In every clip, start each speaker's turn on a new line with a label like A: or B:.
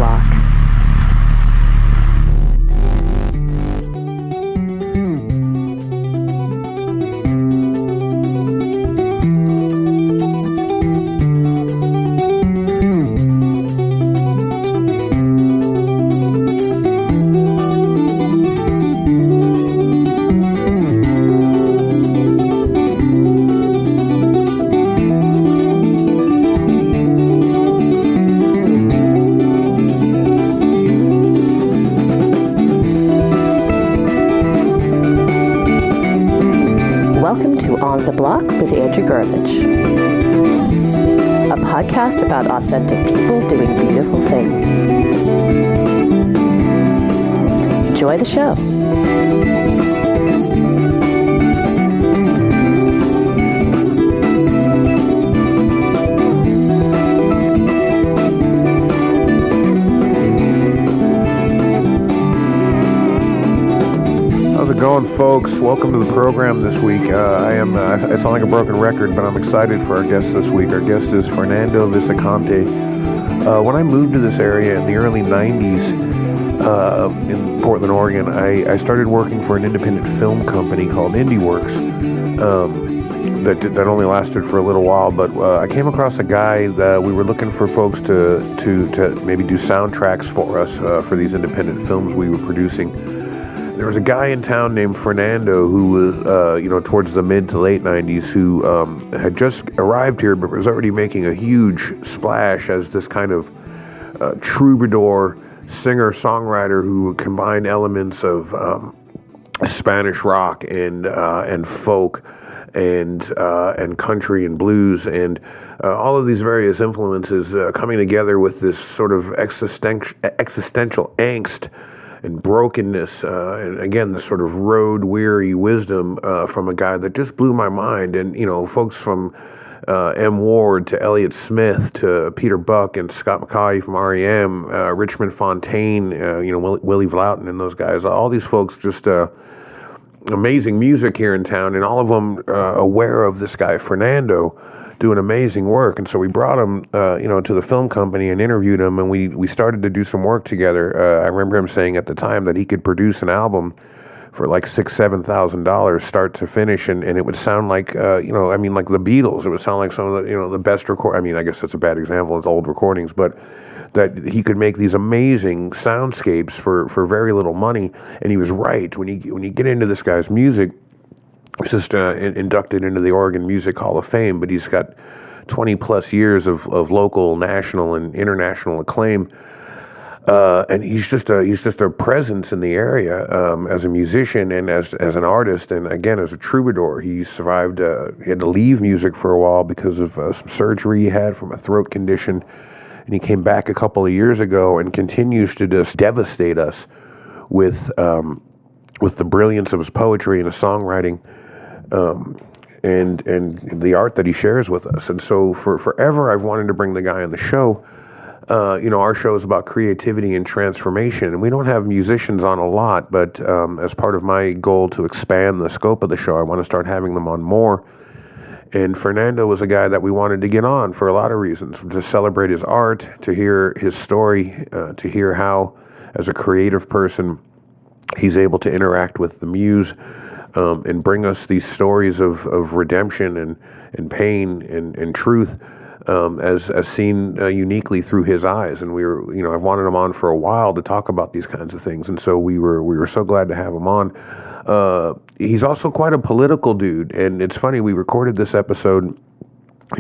A: Block. A podcast about authentic people doing beautiful things. Enjoy the show.
B: How's it going, folks? Welcome to the program this week. I sound like a broken record, but I'm excited for our guest this week. Our guest is Fernando Viciconte. When I moved to this area in the early 90s in Portland, Oregon, I started working for an independent film company called IndieWorks that only lasted for a little while, but I came across a guy that we were looking for folks to maybe do soundtracks for us for these independent films we were producing. There was a guy in town named Fernando who was, towards the mid to late 90s, who had just arrived here but was already making a huge splash as this kind of troubadour singer-songwriter who combined elements of Spanish rock and folk and country and blues and all of these various influences coming together with this sort of existential angst and brokenness, and again, this sort of road-weary wisdom from a guy that just blew my mind. And, folks from M.Ward to Elliott Smith to Peter Buck and Scott McCaughey from R.E.M., Richmond Fontaine, Willie Vlautin and those guys, all these folks just amazing music here in town, and all of them aware of this guy, Fernando, doing amazing work. And so we brought him, to the film company and interviewed him, and we started to do some work together. I remember him saying at the time that he could produce an album for like $6,000-$7,000 start to finish, and it would sound like, like the Beatles. It would sound like some of the, the best record. I mean, I guess that's a bad example. It's old recordings, but that he could make these amazing soundscapes for very little money. And he was right. When you get into this guy's music, he's just inducted into the Oregon Music Hall of Fame, but he's got 20 plus years of local, national, and international acclaim. And he's just a presence in the area as a musician and as an artist, and again as a troubadour. He survived. He had to leave music for a while because of some surgery he had from a throat condition, and he came back a couple of years ago and continues to just devastate us with the brilliance of his poetry and his songwriting. And the art that he shares with us. And so for forever, I've wanted to bring the guy on the show. Our show is about creativity and transformation, and we don't have musicians on a lot, but as part of my goal to expand the scope of the show, I want to start having them on more. And Fernando was a guy that we wanted to get on for a lot of reasons, to celebrate his art, to hear his story, to hear how, as a creative person, he's able to interact with the muse, and bring us these stories of redemption and pain and truth as seen uniquely through his eyes. And we were, I've wanted him on for a while to talk about these kinds of things, and so we were so glad to have him on. He's also quite a political dude, and it's funny, we recorded this episode,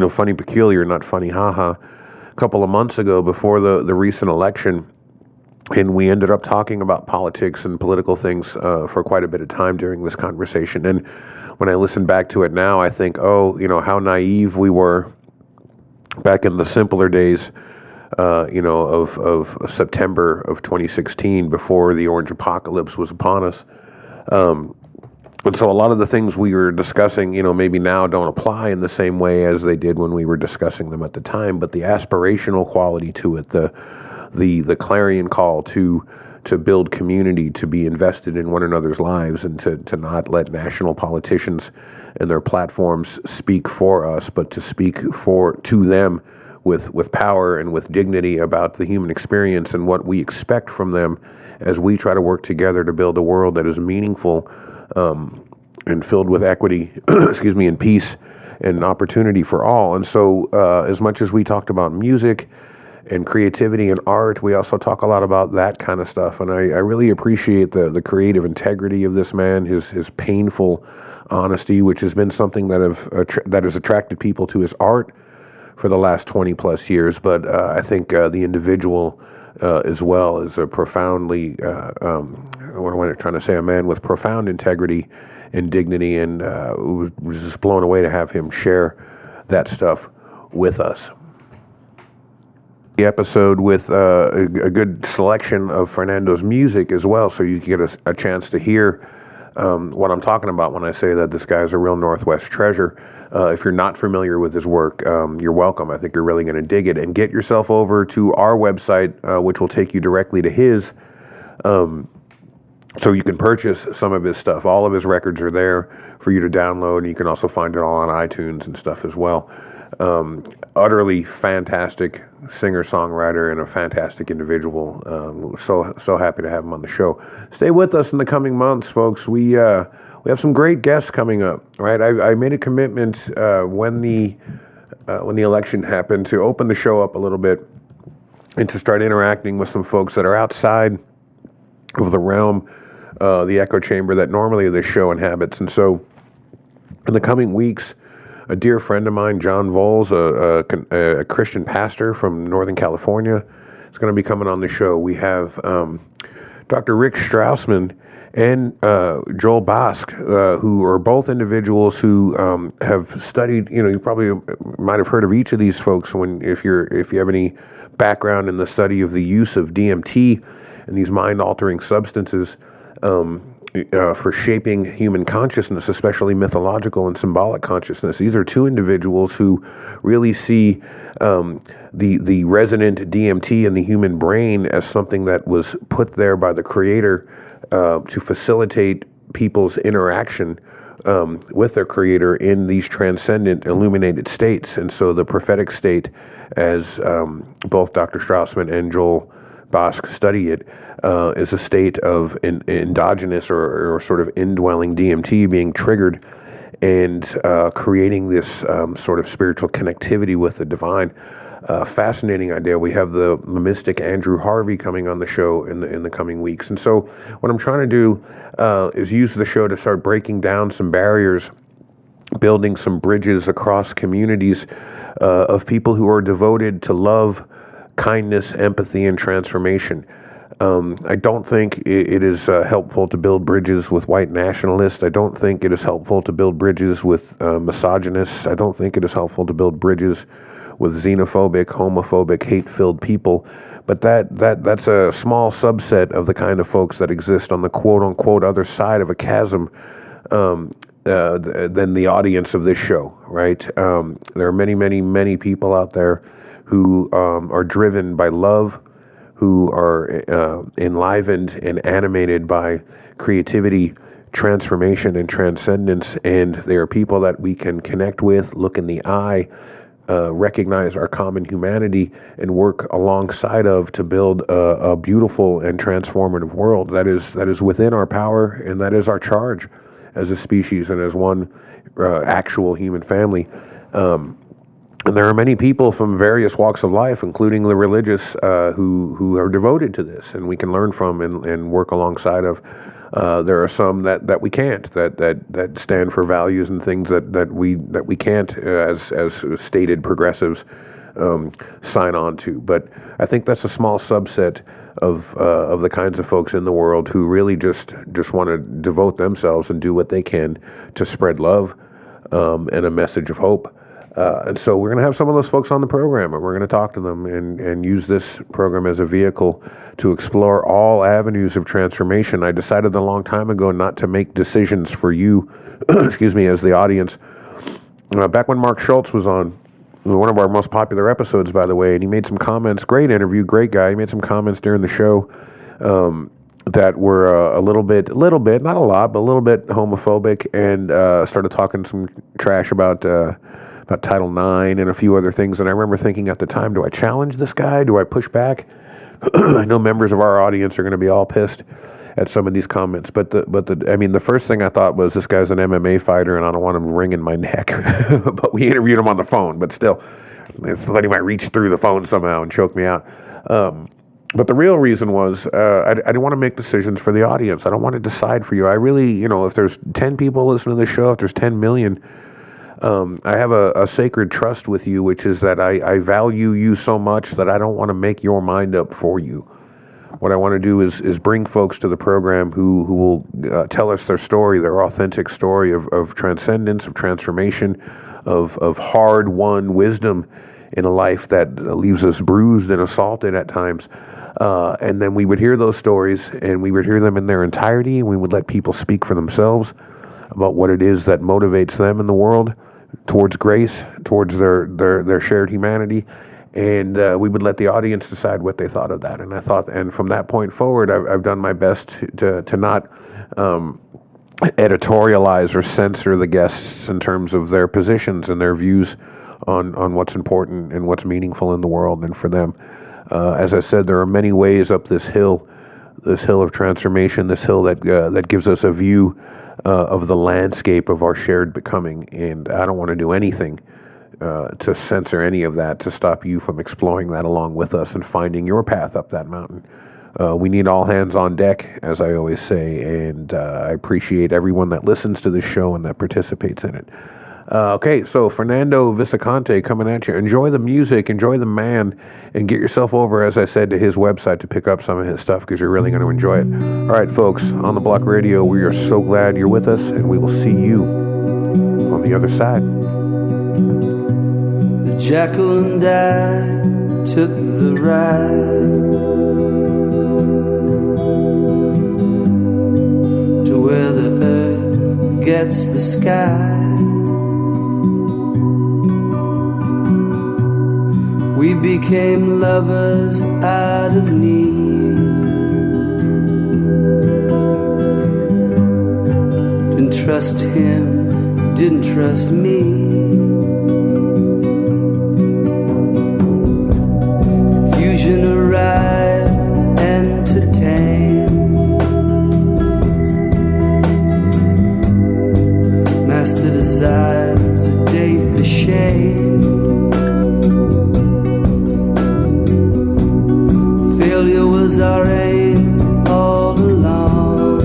B: funny peculiar, not funny haha, a couple of months ago before the recent election. And we ended up talking about politics and political things for quite a bit of time during this conversation. And when I listen back to it now, I think, how naive we were back in the simpler days, of September of 2016, before the orange apocalypse was upon us. And so a lot of the things we were discussing, maybe now don't apply in the same way as they did when we were discussing them at the time. But the aspirational quality to it, the clarion call to build community, to be invested in one another's lives, and to not let national politicians and their platforms speak for us, but to speak to them with power and with dignity about the human experience and what we expect from them as we try to work together to build a world that is meaningful and filled with equity, and peace and opportunity for all. And so as much as we talked about music and creativity and art, we also talk a lot about that kind of stuff. And I really appreciate the creative integrity of this man, his painful honesty, which has been something that has attracted people to his art for the last 20 plus years. But I think the individual as well is a profoundly, what am I trying to say, a man with profound integrity and dignity, and was just blown away to have him share that stuff with us. The episode with a good selection of Fernando's music as well, so you can get a chance to hear what I'm talking about when I say that this guy is a real Northwest treasure. If you're not familiar with his work, you're welcome. I think you're really going to dig it. And get yourself over to our website, which will take you directly to his, so you can purchase some of his stuff. All of his records are there for you to download, and you can also find it all on iTunes and stuff as well. Utterly fantastic singer-songwriter and a fantastic individual. So happy to have him on the show. Stay with us in the coming months, folks. We have some great guests coming up. Right, I made a commitment when the election happened to open the show up a little bit and to start interacting with some folks that are outside of the realm, the echo chamber that normally this show inhabits. And so, in the coming weeks, a dear friend of mine, John Voles, a Christian pastor from Northern California, is going to be coming on the show. We have Dr. Rick Straussman and Joel Bosk, who are both individuals who have studied. You probably might have heard of each of these folks if you have any background in the study of the use of DMT and these mind-altering substances for shaping human consciousness, especially mythological and symbolic consciousness. These are two individuals who really see the resonant DMT in the human brain as something that was put there by the Creator to facilitate people's interaction with their Creator in these transcendent, illuminated states. And so the prophetic state, as both Dr. Straussman and Joel Bosk study it, is a state of endogenous or sort of indwelling DMT being triggered and creating this sort of spiritual connectivity with the divine. Fascinating idea. We have the mystic Andrew Harvey coming on the show in the coming weeks. And so what I'm trying to do is use the show to start breaking down some barriers, building some bridges across communities of people who are devoted to love, kindness, empathy, and transformation. I don't think it is helpful to build bridges with white nationalists. I don't think it is helpful to build bridges with misogynists. I don't think it is helpful to build bridges with xenophobic, homophobic, hate-filled people. But that's a small subset of the kind of folks that exist on the quote-unquote other side of a chasm than the audience of this show, right? There are many, many, many people out there who are driven by love, who are enlivened and animated by creativity, transformation, and transcendence. And they are people that we can connect with, look in the eye, recognize our common humanity, and work alongside of to build a beautiful and transformative world that is within our power, and that is our charge as a species and as one actual human family. And there are many people from various walks of life, including the religious, who are devoted to this, and we can learn from and work alongside of. There are some that we can't, that stand for values and things that we can't, as stated progressives, sign on to. But I think that's a small subset of the kinds of folks in the world who really just want to devote themselves and do what they can to spread love and a message of hope. And so we're going to have some of those folks on the program, and we're going to talk to them and use this program as a vehicle to explore all avenues of transformation. I decided a long time ago not to make decisions for you, excuse me, as the audience. Back when Mark Schultz was on, one of our most popular episodes, by the way, and he made some comments, great interview, great guy. He made some comments during the show that were a little bit, not a lot, but a little bit homophobic, and started talking some trash about about Title IX and a few other things. And I remember thinking at the time, do I challenge this guy? Do I push back? I know members of our audience are going to be all pissed at some of these comments, but the first thing I thought was, this guy's an MMA fighter and I don't want him wringing my neck. But we interviewed him on the phone, but still, somebody might reach through the phone somehow and choke me out. But the real reason was, I didn't want to make decisions for the audience. I don't want to decide for you. I really, if there's 10 people listening to this show, if there's 10 million, I have a sacred trust with you, which is that I value you so much that I don't want to make your mind up for you. What I want to do is bring folks to the program who will tell us their story, their authentic story of transcendence, of transformation, of hard-won wisdom in a life that leaves us bruised and assaulted at times. And then we would hear those stories, and we would hear them in their entirety, and we would let people speak for themselves about what it is that motivates them in the world towards grace, towards their shared humanity. And we would let the audience decide what they thought of that. And from that point forward, I've done my best to not editorialize or censor the guests in terms of their positions and their views on what's important and what's meaningful in the world and for them. As I said, there are many ways up this hill of transformation, this hill that gives us a view of the landscape of our shared becoming. And I don't want to do anything to censor any of that, to stop you from exploring that along with us and finding your path up that mountain. We need all hands on deck, as I always say, and I appreciate everyone that listens to this show and that participates in it. Okay, so Fernando Viciconte coming at you. Enjoy the music, enjoy the man, and get yourself over, as I said, to his website to pick up some of his stuff, because you're really going to enjoy it. All right, folks, on the Block Radio, we are so glad you're with us, and we will see you on the other side.
C: The jackal and I took the ride to where the earth gets the sky. We became lovers out of need. Didn't trust him, didn't trust me. Confusion arrived, entertained. Master desire, sedate the shame. Failure was our aim all along,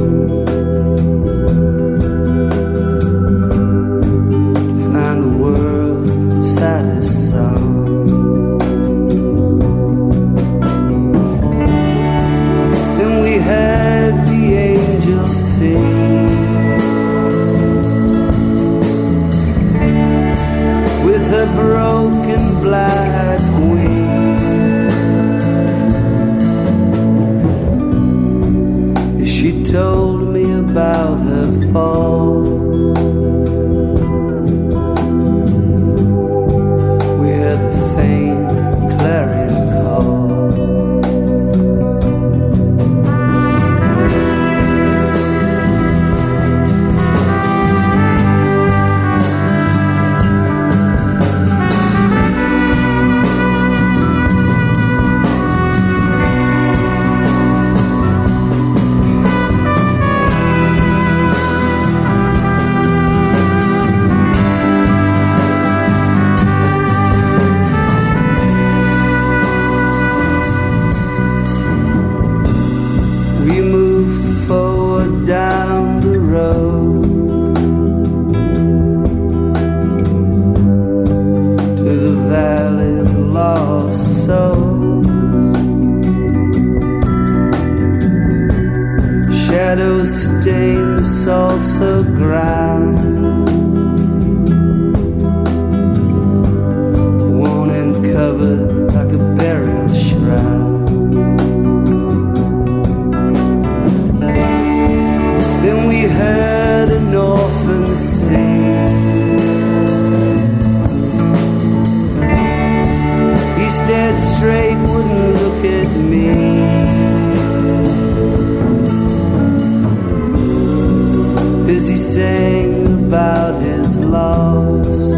C: to find the world's saddest song. Then we heard the angels sing, with her broken black wings. She told me about her fall. We heard the faint clarion call. Down the road to the valley of lost souls. Shadows stain the salsa ground, worn and covered like a burial shroud. Then we heard an orphan sing. He stared straight, wouldn't look at me. As he sang about his loss,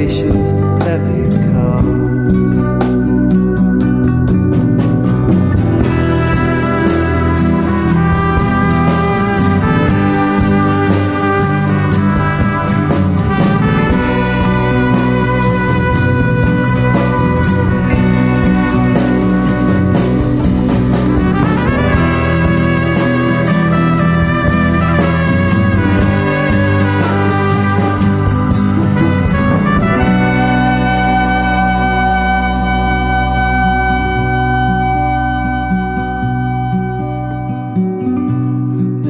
C: station's heavy cars.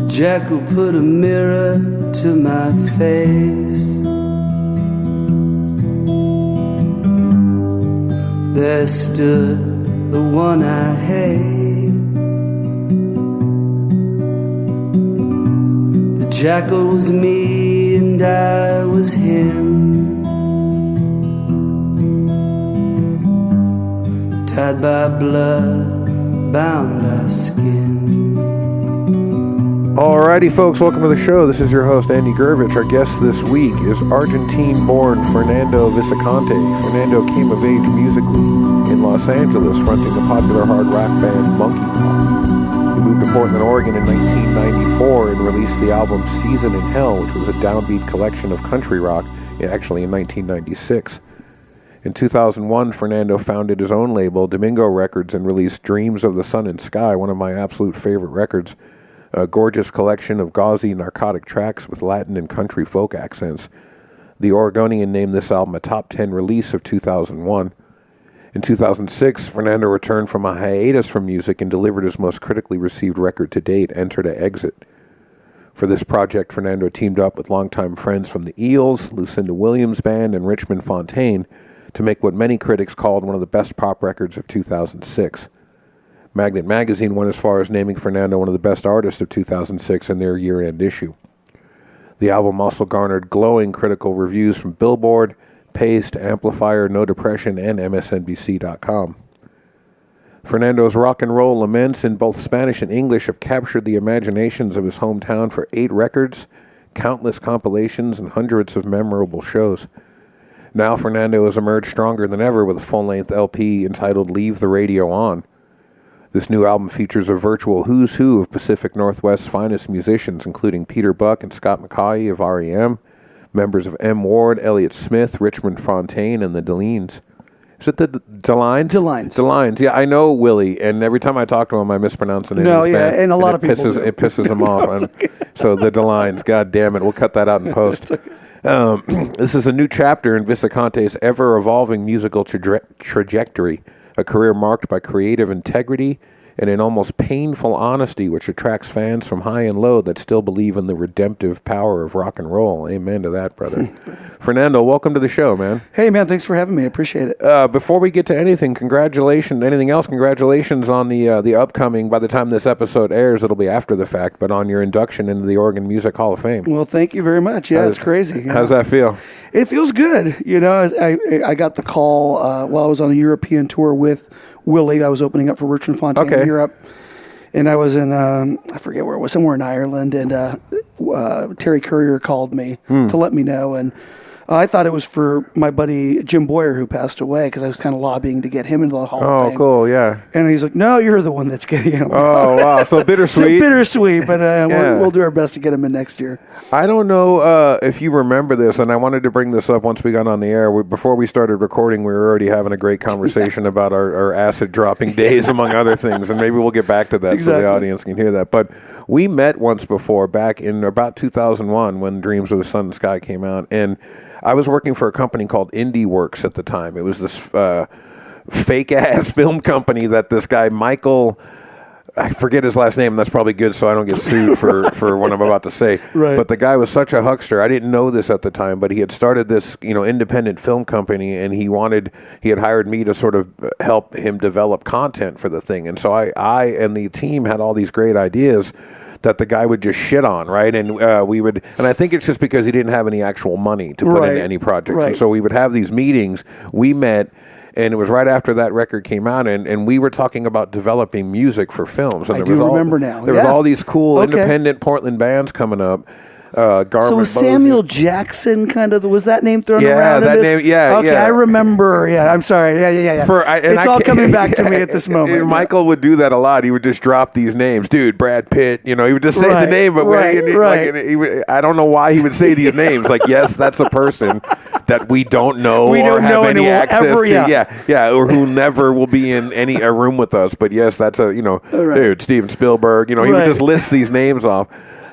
C: Jackal put a mirror to my face. There stood the one I hate. The jackal was me and I was him, tied by blood, bound by skin.
B: Alrighty, folks, welcome to the show. This is your host, Andy Gurvich. Our guest this week is Argentine-born Fernando Viciconte. Fernando came of age musically in Los Angeles, fronting the popular hard rock band Monkey Paw. He moved to Portland, Oregon in 1994 and released the album Season in Hell, which was a downbeat collection of country rock, actually in 1996. In 2001, Fernando founded his own label, Domingo Records, and released Dreams of the Sun and Sky, one of my absolute favorite records. A gorgeous collection of gauzy, narcotic tracks with Latin and country folk accents. The Oregonian named this album a top 10 release of 2001. In 2006, Fernando returned from a hiatus from music and delivered his most critically received record to date, Enter to Exit. For this project, Fernando teamed up with longtime friends from the Eels, Lucinda Williams Band, and Richmond Fontaine to make what many critics called one of the best pop records of 2006. Magnet Magazine went as far as naming Fernando one of the best artists of 2006 in their year-end issue. The album also garnered glowing critical reviews from Billboard, Paste, Amplifier, No Depression, and MSNBC.com. Fernando's rock and roll laments in both Spanish and English have captured the imaginations of his hometown for 8 records, countless compilations, and hundreds of memorable shows. Now Fernando has emerged stronger than ever with a full-length LP entitled Leave the Radio On. This new album features a virtual who's who of Pacific Northwest's finest musicians, including Peter Buck and Scott McCaughey of R.E.M., members of M.Ward, Elliott Smith, Richmond Fontaine, and the Delines. Is it the Delines? Delines. Yeah, I know Willie, and every time I talk to him, I mispronounce the name of his band.
D: And a lot of people
B: It pisses him off. So the Delines, God damn it, we'll cut that out in post. This is a new chapter in Viciconte's ever-evolving musical trajectory, a career marked by creative integrity and an almost painful honesty which attracts fans from high and low that still believe in the redemptive power of rock and roll. Amen to that, brother. Fernando, welcome to the show, man.
D: Hey, man, thanks for having me. I appreciate it.
B: Before we get to anything, congratulations on the upcoming, by the time this episode airs, it'll be after the fact, but on your induction into the Oregon Music Hall of Fame.
D: Well, thank you very much. Yeah, it's crazy.
B: How's that feel?
D: It feels good. You know, I got the call while I was on a European tour with Willie. I was opening up for Richmond Fontaine in Europe, and I was in I forget where it was, somewhere in Ireland, and Terry Courier called me to let me know, and I thought it was for my buddy Jim Boyer, who passed away, because I was kind of lobbying to get him into the Hall of Fame.
B: Oh, cool, yeah.
D: And he's like, no, you're the one that's getting him.
B: Oh, wow, so bittersweet.
D: So bittersweet, but we'll do our best to get him in next year.
B: I don't know if you remember this, and I wanted to bring this up once we got on the air. Before we started recording, we were already having a great conversation about our acid-dropping days, among other things, and maybe we'll get back to that so the audience can hear that. But we met once before, back in about 2001, when Dreams of the Sun and Sky came out, and I was working for a company called Indie Works at the time. It was this fake-ass film company that this guy, Michael, I forget his last name, and that's probably good so I don't get sued for what I'm about to say.
D: Right.
B: But the guy was such a huckster. I didn't know this at the time, but he had started this, independent film company, and he had hired me to sort of help him develop content for the thing. And so I and the team had all these great ideas that the guy would just shit on, right? And and I think it's just because he didn't have any actual money to put into any projects.
D: Right.
B: And so we would have these meetings. We met, and it was right after that record came out, and we were talking about developing music for films. And
D: I do remember now.
B: There was all these cool independent Portland bands coming up. Garment.
D: So was Samuel Jackson kind of, was that name thrown around?
B: That name,
D: Okay, I remember. Yeah, I'm sorry. Yeah. It's all coming back to me at this moment.
B: Michael would do that a lot. He would just drop these names. Dude, Brad Pitt, he would just say the name, but I don't know why he would say these names. Like, yes, that's a person that we don't know or have any access to. Or who never will be in a room with us. But yes, that's dude, Steven Spielberg. He would just list these names off.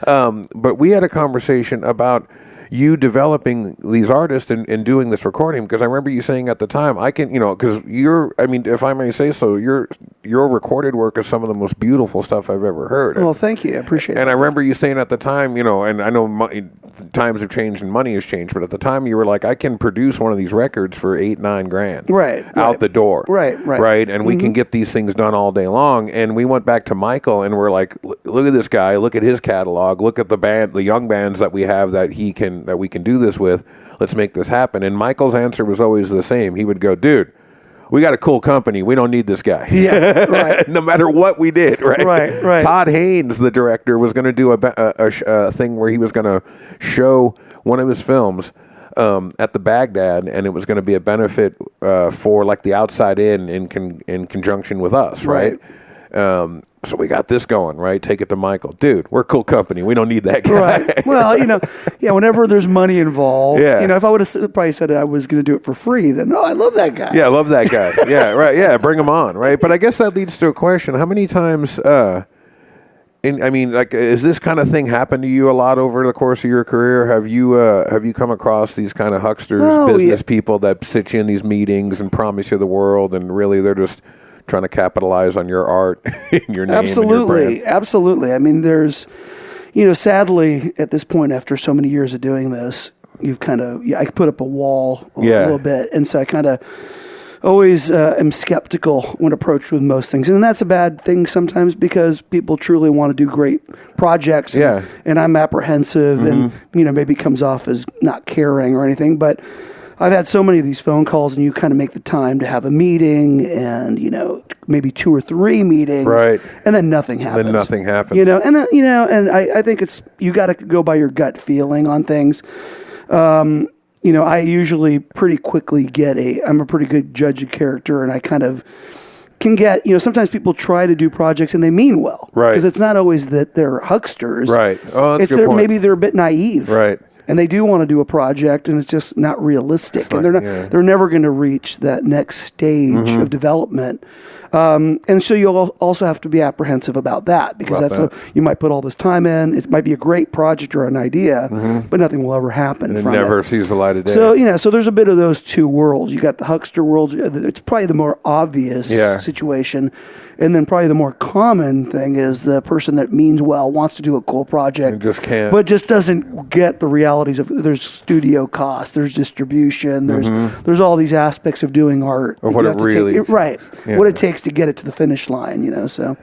B: But we had a conversation about you developing these artists and doing this recording, because I remember you saying at the time, I can, because if I may say so, your recorded work is some of the most beautiful stuff I've ever heard.
D: Well, thank you. I appreciate it.
B: And I remember you saying at the time, and I know times have changed and money has changed, but at the time you were like, I can produce one of these records for $8-9 grand. Out the door. Right. And we can get these things done all day long. And we went back to Michael and we're like, look at this guy, look at his catalog, look at the young bands that we have that we can do this with. Let's make this happen. And Michael's answer was always the same. He would go, dude, we got a cool company. We don't need this guy.
D: Yeah, right.
B: No matter what we did, right?
D: Right.
B: Todd Haynes, the director, was going to do a thing where he was going to show one of his films at the Baghdad, and it was going to be a benefit for like the Outside In conjunction with us, right? So we got this going, right? Take it to Michael. Dude, we're a cool company. We don't need that guy.
D: Right. Well, whenever there's money involved, if I would have probably said I was going to do it for free, then, I love that guy.
B: Yeah, I love that guy. Yeah, right. Yeah, bring him on, right? But I guess that leads to a question. How many times, is this kind of thing happened to you a lot over the course of your career? Have you come across these kind of hucksters, business people that sit you in these meetings and promise you the world, and really they're just trying to capitalize on your art, your name, and your brand?
D: Absolutely. I mean, there's, sadly, at this point, after so many years of doing this, you've kind of, I put up a wall a little bit, and so I kind of always am skeptical when approached with most things, and that's a bad thing sometimes because people truly want to do great projects, and I'm apprehensive, and maybe it comes off as not caring or anything, but I've had so many of these phone calls, and you kind of make the time to have a meeting, and maybe 2 or 3 meetings,
B: right?
D: And then nothing happens. And I think it's, you got to go by your gut feeling on things. I usually pretty quickly I'm a pretty good judge of character, and I kind of can get, sometimes people try to do projects and they mean well,
B: right?
D: Because it's not always that they're hucksters,
B: right? Oh, that's a good point.
D: Maybe they're a bit naive,
B: right?
D: And they do want to do a project, and it's just not realistic, and they're never going to reach that next stage of development. And so you'll also have to be apprehensive about that, because you might put all this time in. It might be a great project or an idea, but nothing will ever happen.
B: And it never sees the light of day.
D: So so there's a bit of those two worlds. You got the huckster world. It's probably the more obvious situation. And then probably the more common thing is the person that means well, wants to do a cool project,
B: and just can't,
D: but just doesn't get the realities of, there's studio costs, there's distribution, there's all these aspects of doing art.
B: Or what it really
D: what it takes to get it to the finish line. So.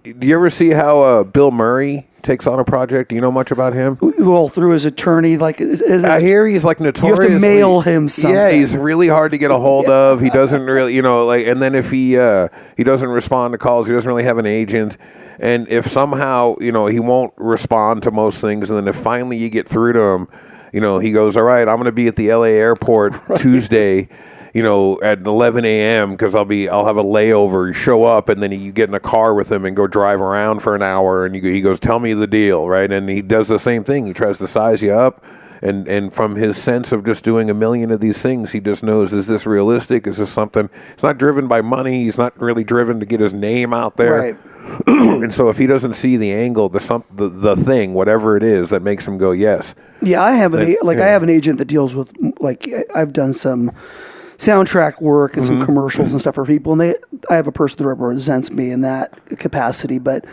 B: Do you ever see how Bill Murray takes on a project? Do you know much about him?
D: Well, through his attorney,
B: I hear he's like notorious.
D: You have to mail him something.
B: Yeah, he's really hard to get a hold of. He doesn't really, and then if he doesn't respond to calls, he doesn't really have an agent. And if somehow, he won't respond to most things, and then if finally you get through to him, he goes, all right, I'm going to be at the LA airport Tuesday, at 11 a.m. because I'll have a layover. You show up, and then you get in a car with him and go drive around for an hour, and he goes, tell me the deal, right? And he does the same thing. He tries to size you up, and from his sense of just doing a million of these things, he just knows, is this realistic? Is this something? It's not driven by money. He's not really driven to get his name out there.
D: Right.
B: And so if he doesn't see the angle, the thing, whatever it is that makes him go, yes.
D: Yeah, I have I have an agent that deals with, I've done some soundtrack work and some commercials and stuff for people, and I have a person that represents me in that capacity. But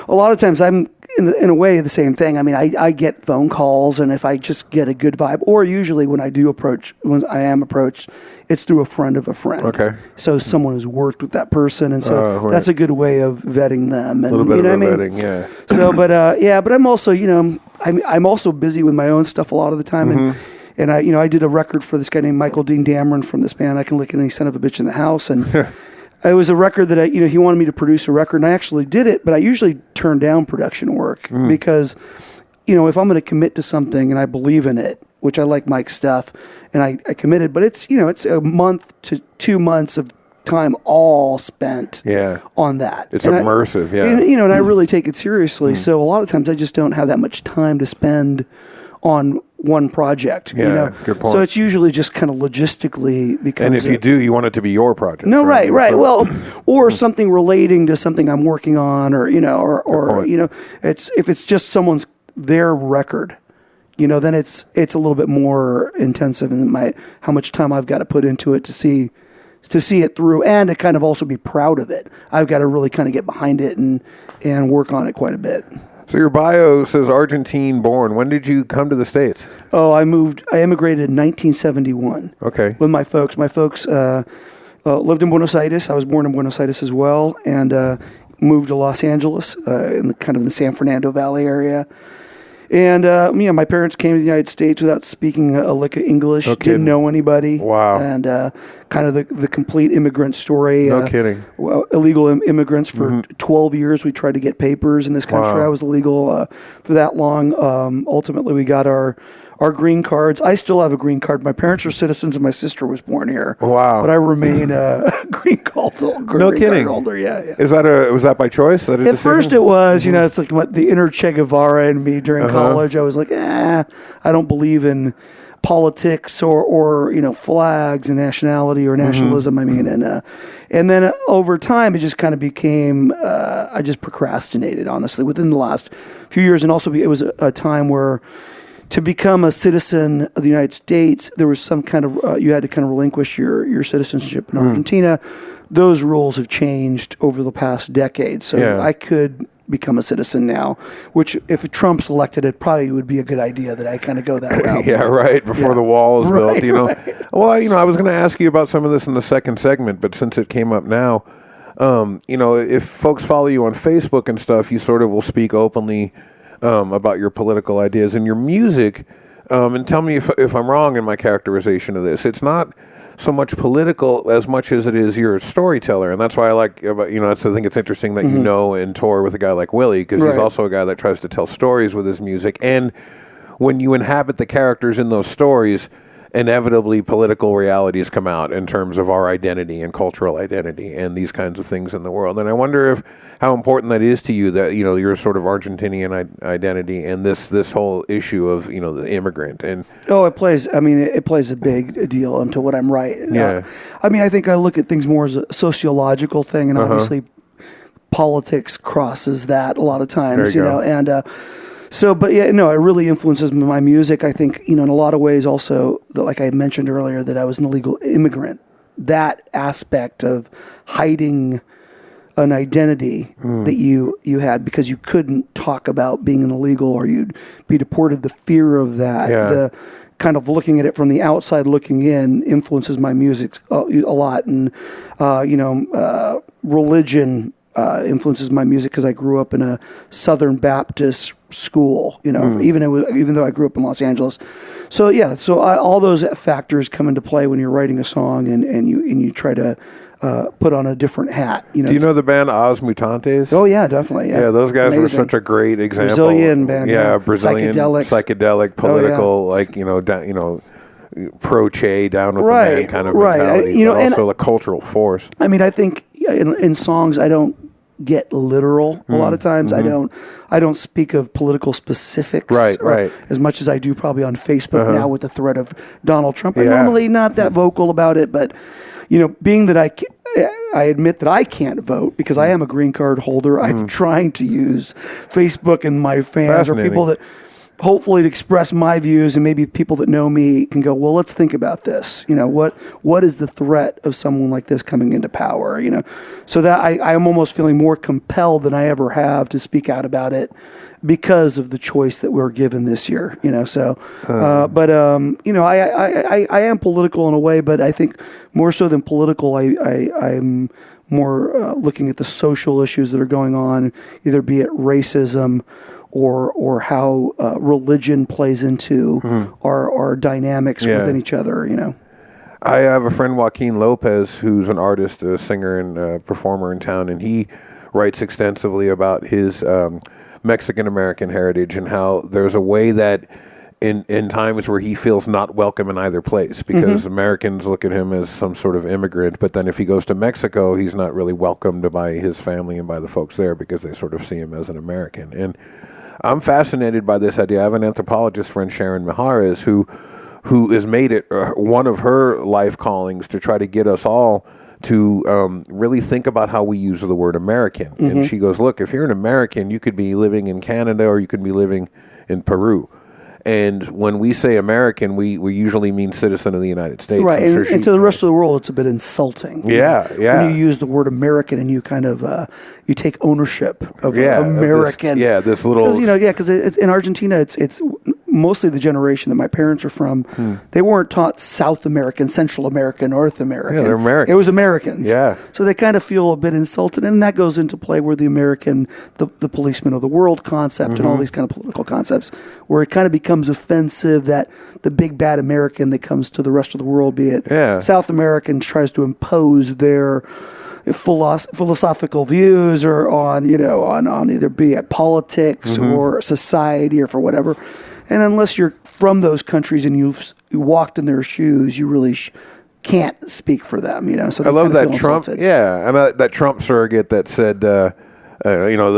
D: a lot of times I'm in a way the same thing. I mean, I get phone calls, and if I just get a good vibe, or usually when I am approached, it's through a friend of a friend.
B: Okay.
D: So someone who's worked with that person, and so that's a good way of vetting them. And,
B: a little bit of vetting, yeah.
D: So, but I'm also, I'm also busy with my own stuff a lot of the time, and I did a record for this guy named Michael Dean Dameron from this band, I Can Lick Any Son of a Bitch in the House, and it was a record that he wanted me to produce a record, and I actually did it, but I usually turn down production work because, if I'm going to commit to something and I believe in it, which I like Mike's stuff, and I committed, but it's a month to 2 months of time all spent on that.
B: It's immersive,
D: and I really take it seriously. So a lot of times I just don't have that much time to spend on one project.
B: Good point.
D: So it's usually just kind of logistically because.
B: And if you do, you want it to be your project.
D: No, right. Well, or something relating to something I'm working on, or it's if it's just their record. Then it's a little bit more intensive in how much time I've got to put into it to see it through, and to kind of also be proud of it. I've got to really kind of get behind it and work on it quite a bit.
B: So your bio says Argentine-born. When did you come to the States?
D: Oh, I immigrated in 1971.
B: Okay.
D: With my folks. My folks lived in Buenos Aires. I was born in Buenos Aires as well, and moved to Los Angeles in the San Fernando Valley area. And my parents came to the United States without speaking a lick of English. Didn't know anybody.
B: Wow.
D: And kind of the complete immigrant story.
B: No kidding.
D: Illegal immigrants for 12 years. We tried to get papers in this country.
B: Wow.
D: I was illegal for that long. Ultimately, we got our green cards. I still have a green card. My parents are citizens, and my sister was born here.
B: Wow.
D: But I remain a green card holder.
B: No kidding.
D: Yeah.
B: Was that by choice?
D: At first it was, it's like the inner Che Guevara in me during college. I was like, I don't believe in politics or flags and nationality or nationalism. And then over time it just kind of became, I just procrastinated, honestly, within the last few years. And also it was a time where, to become a citizen of the United States, there was some kind of you had to kind of relinquish your citizenship in Argentina. Those rules have changed over the past decade, so I could become a citizen now. Which, if Trump's elected, it probably would be a good idea that I kind of go that route.
B: Before the wall is built. Right. Well, I was going to ask you about some of this in the second segment, but since it came up now, if folks follow you on Facebook and stuff, you sort of will speak openly about your political ideas and your music, and tell me if I'm wrong in my characterization of this. It's not so much political as much as it is you're a storyteller, and that's why I like about I think it's interesting that and tour with a guy like Willie, because he's also a guy that tries to tell stories with his music, and when you inhabit the characters in those stories, inevitably political realities come out in terms of our identity and cultural identity and these kinds of things in the world. And I wonder how important that is to you, that your sort of Argentinian identity and this whole issue of the immigrant. And
D: it plays a big deal into what I'm right. I think I look at things more as a sociological thing, and obviously politics crosses that a lot of times. It really influences my music. I think, in a lot of ways also, like I mentioned earlier, that I was an illegal immigrant. That aspect of hiding an identity that you had because you couldn't talk about being an illegal or you'd be deported, the fear of that, the kind of looking at it from the outside looking in influences my music a lot. And, religion influences my music because I grew up in a Southern Baptist school, even though I grew up in Los Angeles. So all those factors come into play when you're writing a song and you try to put on a different hat. Do
B: you know the band Os Mutantes?
D: Oh yeah, definitely. Yeah,
B: those guys were such a great example.
D: Brazilian band.
B: Brazilian psychedelic, political, pro Che, down with the man kind of mentality, but also a cultural force.
D: I think in songs I don't get literal a lot of times. I don't speak of political specifics
B: right
D: as much as I do probably on Facebook now with the threat of Donald Trump. I'm normally not that vocal about it, but being that I admit that I can't vote because I am a green card holder, I'm trying to use Facebook and my fans or people that hopefully to express my views, and maybe people that know me can go, well, let's think about this. What is the threat of someone like this coming into power? So that I'm almost feeling more compelled than I ever have to speak out about it because of the choice that we're given this year. I am political in a way, but I think more so than political, I'm more looking at the social issues that are going on, either be it racism or how religion plays into our dynamics within each other,
B: I have a friend, Joaquin Lopez, who's an artist, a singer, and performer in town, and he writes extensively about his Mexican-American heritage and how there's a way that in times where he feels not welcome in either place because Americans look at him as some sort of immigrant, but then if he goes to Mexico, he's not really welcomed by his family and by the folks there because they sort of see him as an American. And I'm fascinated by this idea. I have an anthropologist friend, Sharon Mijares, who has made it one of her life callings to try to get us all to really think about how we use the word American. And she goes, look, if you're an American, you could be living in Canada or you could be living in Peru. And when we say American, we usually mean citizen of the United States.
D: Right, and to the rest of the world, it's a bit insulting.
B: Yeah.
D: When you use the word American and you kind of you take ownership of American.
B: This little
D: because it's in Argentina, it's mostly the generation that my parents are from. They weren't taught South American, Central American, North American.
B: Yeah, they're Americans.
D: It was Americans.
B: Yeah.
D: So they kind of feel a bit insulted, and that goes into play where the American, the policeman of the world concept and all these kind of political concepts, where it kind of becomes offensive that the big bad American that comes to the rest of the world, be it South American, tries to impose their philosophical views or on either be it politics or society or for whatever. And unless you're from those countries and you've walked in their shoes, you really can't speak for them. So
B: I love that Trump. Insulted. Yeah, and that Trump surrogate that said, the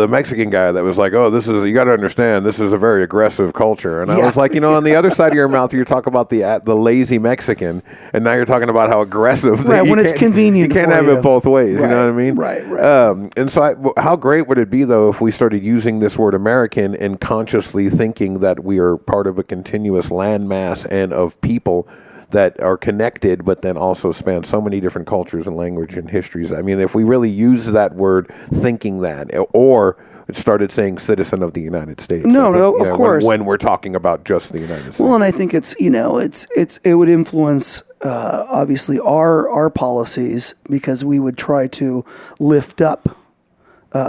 B: Mexican guy that was like, "Oh, you got to understand, this is a very aggressive culture." And I was like, on the other side of your mouth, you talk about the lazy Mexican, and now you're talking about how aggressive.
D: Right, when it's convenient.
B: You can't have it both ways.
D: Right,
B: you know what I mean?
D: Right.
B: And so, how great would it be though if we started using this word American and consciously thinking that we are part of a continuous landmass and of people that are connected, but then also span so many different cultures and language and histories. I mean, if we really use that word thinking that, or started saying citizen of the United States.
D: Of course.
B: When we're talking about just the United States.
D: Well, and I think it would influence, obviously, our policies because we would try to lift up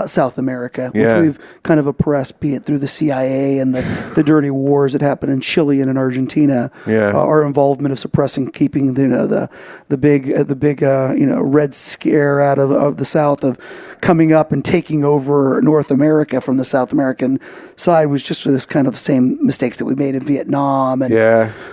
D: South America, which we've kind of oppressed, be it through the CIA and the dirty wars that happened in Chile and in Argentina. Our involvement of suppressing, keeping the big Red Scare out of the South, of coming up and taking over North America from the South American side, was just this kind of the same mistakes that we made in Vietnam and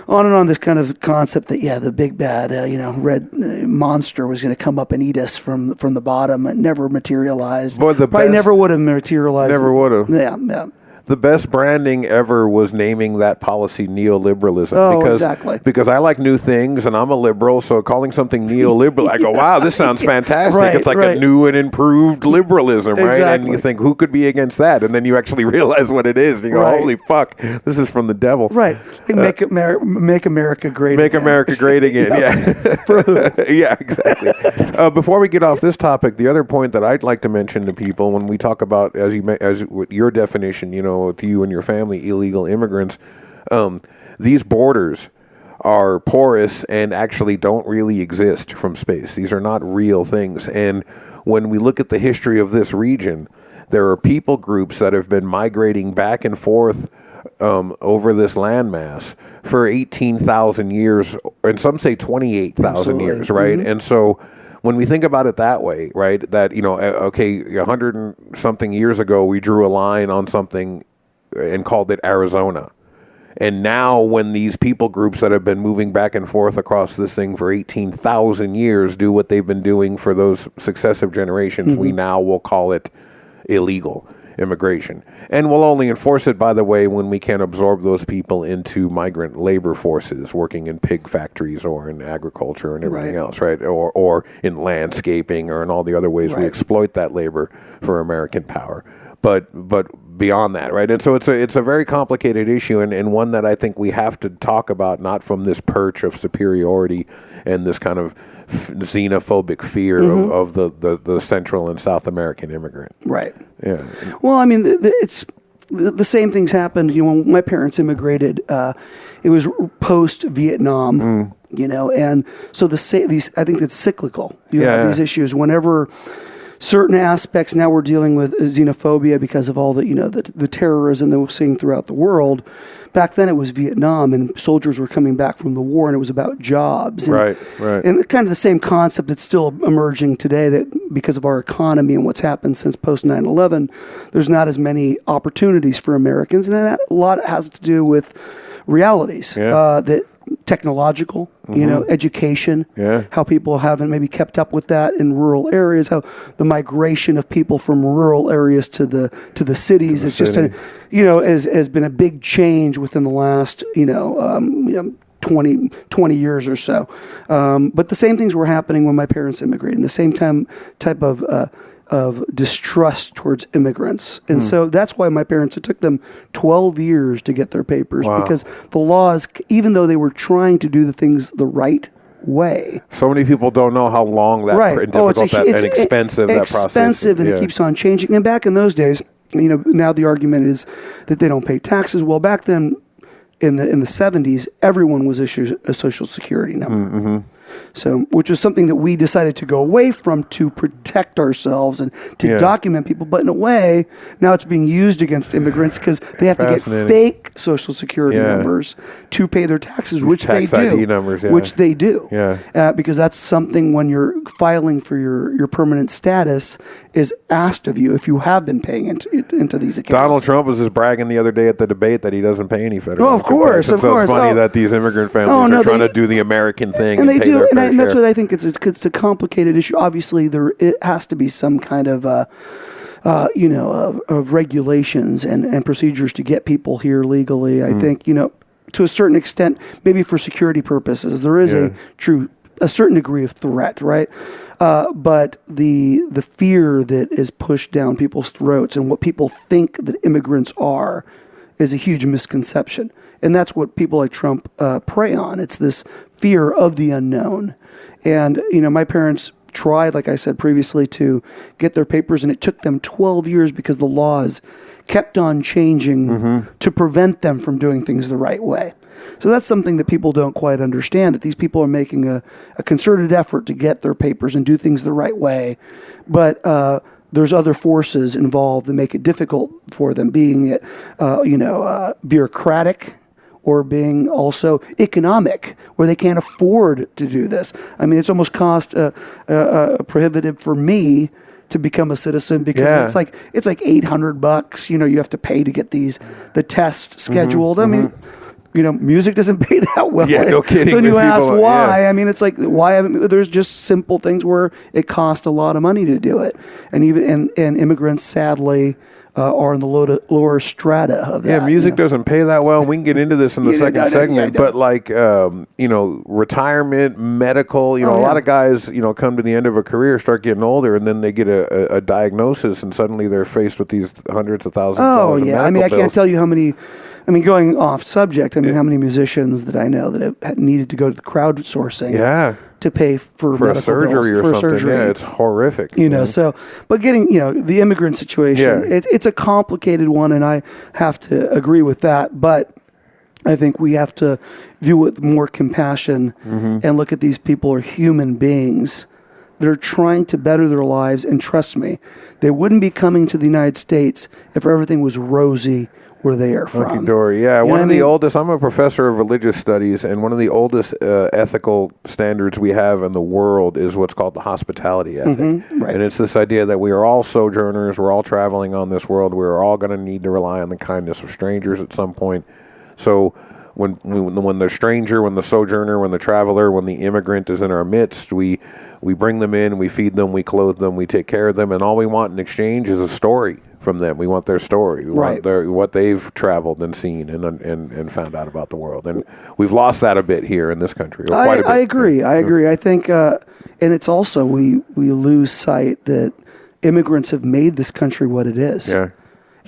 D: on and on. This kind of concept that the big bad red monster was going to come up and eat us from the bottom. It never materialized.
B: Boy,
D: Probably never would have materialized.
B: Never would have.
D: Yeah.
B: The best branding ever was naming that policy neoliberalism.
D: Exactly.
B: Because I like new things and I'm a liberal, so calling something neoliberal, I go, wow, this sounds fantastic.
D: Right,
B: it's like a new and improved liberalism, right?
D: Exactly.
B: And you think, who could be against that? And then you actually realize what it is. And you go, holy fuck, this is from the devil.
D: Right. Make America great
B: Make
D: again.
B: America great again, yeah, exactly. Before we get off this topic, the other point that I'd like to mention to people when we talk about, as your definition, with you and your family, illegal immigrants, these borders are porous and actually don't really exist from space. These are not real things. And when we look at the history of this region, there are people groups that have been migrating back and forth over this landmass for 18,000 years, and some say 28,000 years, right? And so when we think about it that way, right, that, 100 and something years ago, we drew a line on something and called it Arizona. And now when these people groups that have been moving back and forth across this thing for 18,000 years do what they've been doing for those successive generations, we now will call it illegal immigration. And we'll only enforce it, by the way, when we can absorb those people into migrant labor forces working in pig factories or in agriculture and everything else, right? Or in landscaping or in all the other ways we exploit that labor for American power. But beyond that, right? And so it's a very complicated issue and one that I think we have to talk about, not from this perch of superiority and this kind of xenophobic fear of the Central and South American immigrant.
D: Right.
B: Yeah.
D: Well, I mean, it's the same things happened. When my parents immigrated, it was post Vietnam. And so I think it's cyclical. You have these issues whenever certain aspects. Now we're dealing with xenophobia because of all the, the terrorism that we're seeing throughout the world. Back then it was Vietnam, and soldiers were coming back from the war, and it was about jobs. And,
B: right.
D: And kind of the same concept that's still emerging today, that because of our economy and what's happened since post 9/11, there's not as many opportunities for Americans, and that a lot has to do with realities that technological, education, how people haven't maybe kept up with that in rural areas, how the migration of people from rural areas to the cities, it's just has been a big change within the last 20 years or so. But the same things were happening when my parents immigrated, the same type of distrust towards immigrants. And so that's why my parents, it took them 12 years to get their papers, because the laws, even though they were trying to do the things the right way.
B: So many people don't know how long that and difficult and expensive that process is.
D: Expensive, and it keeps on changing. And back in those days, now the argument is that they don't pay taxes. Well, back then in the 70s, everyone was issued a Social Security number. So, which was something that we decided to go away from to protect ourselves and to document people. But in a way, now it's being used against immigrants because they have to get fake Social Security numbers to pay their taxes, which they do.
B: ID numbers,
D: which they do. Because that's something when you're filing for your permanent status is asked of you if you have been paying into these accounts.
B: Donald Trump was just bragging the other day at the debate that he doesn't pay any federal.
D: Oh, of course.
B: So it's funny that these immigrant families are trying to do the American thing and they do.
D: And that's what I think. It's a complicated issue. Obviously, it has to be some kind of of regulations and procedures to get people here legally. I think to a certain extent, maybe for security purposes, there is a certain degree of threat, right? But the fear that is pushed down people's throats and what people think that immigrants are is a huge misconception. And that's what people like Trump prey on. It's this fear of the unknown. And, my parents tried, like I said previously, to get their papers, and it took them 12 years because the laws kept on changing to prevent them from doing things the right way. So that's something that people don't quite understand, that these people are making a concerted effort to get their papers and do things the right way. But there's other forces involved that make it difficult for them, being it, bureaucratic, or being also economic, where they can't afford to do this. I mean, it's almost cost prohibitive for me to become a citizen because it's like $800. You have to pay to get the tests scheduled. I mean, music doesn't pay that well.
B: Yeah, no kidding.
D: So when you ask why, I mean, it's like why? There's just simple things where it costs a lot of money to do it, and even and immigrants sadly are in the lower strata of that.
B: Yeah, music doesn't pay that well. We can get into this in the second segment, but retirement, medical, a lot of guys, come to the end of a career, start getting older, and then they get a diagnosis, and suddenly they're faced with these hundreds of thousands of dollars of medical bills.
D: I can't tell you how many. Going off subject, how many musicians that I know that have needed to go to the crowdsourcing to pay for
B: a surgery
D: bills,
B: or something. Yeah, it's horrific.
D: So, but getting, the immigrant situation, it's a complicated one, and I have to agree with that. But I think we have to view it with more compassion and look at these people are human beings. They're trying to better their lives, and trust me, they wouldn't be coming to the United States if everything was rosy where they are from.
B: Hunky-dory, yeah. One of the oldest, I'm a professor of religious studies, and one of the oldest ethical standards we have in the world is what's called the hospitality ethic.
D: Right.
B: And it's this idea that we are all sojourners, we're all traveling on this world, we're all going to need to rely on the kindness of strangers at some point. So when the stranger, when the sojourner, when the traveler, when the immigrant is in our midst, we bring them in, we feed them, we clothe them, we take care of them, and all we want in exchange is a story from them. We want their story. We want what they've traveled and seen and found out about the world. And we've lost that a bit here in this country.
D: I agree. I think, and it's also we lose sight that immigrants have made this country what it is.
B: Yeah.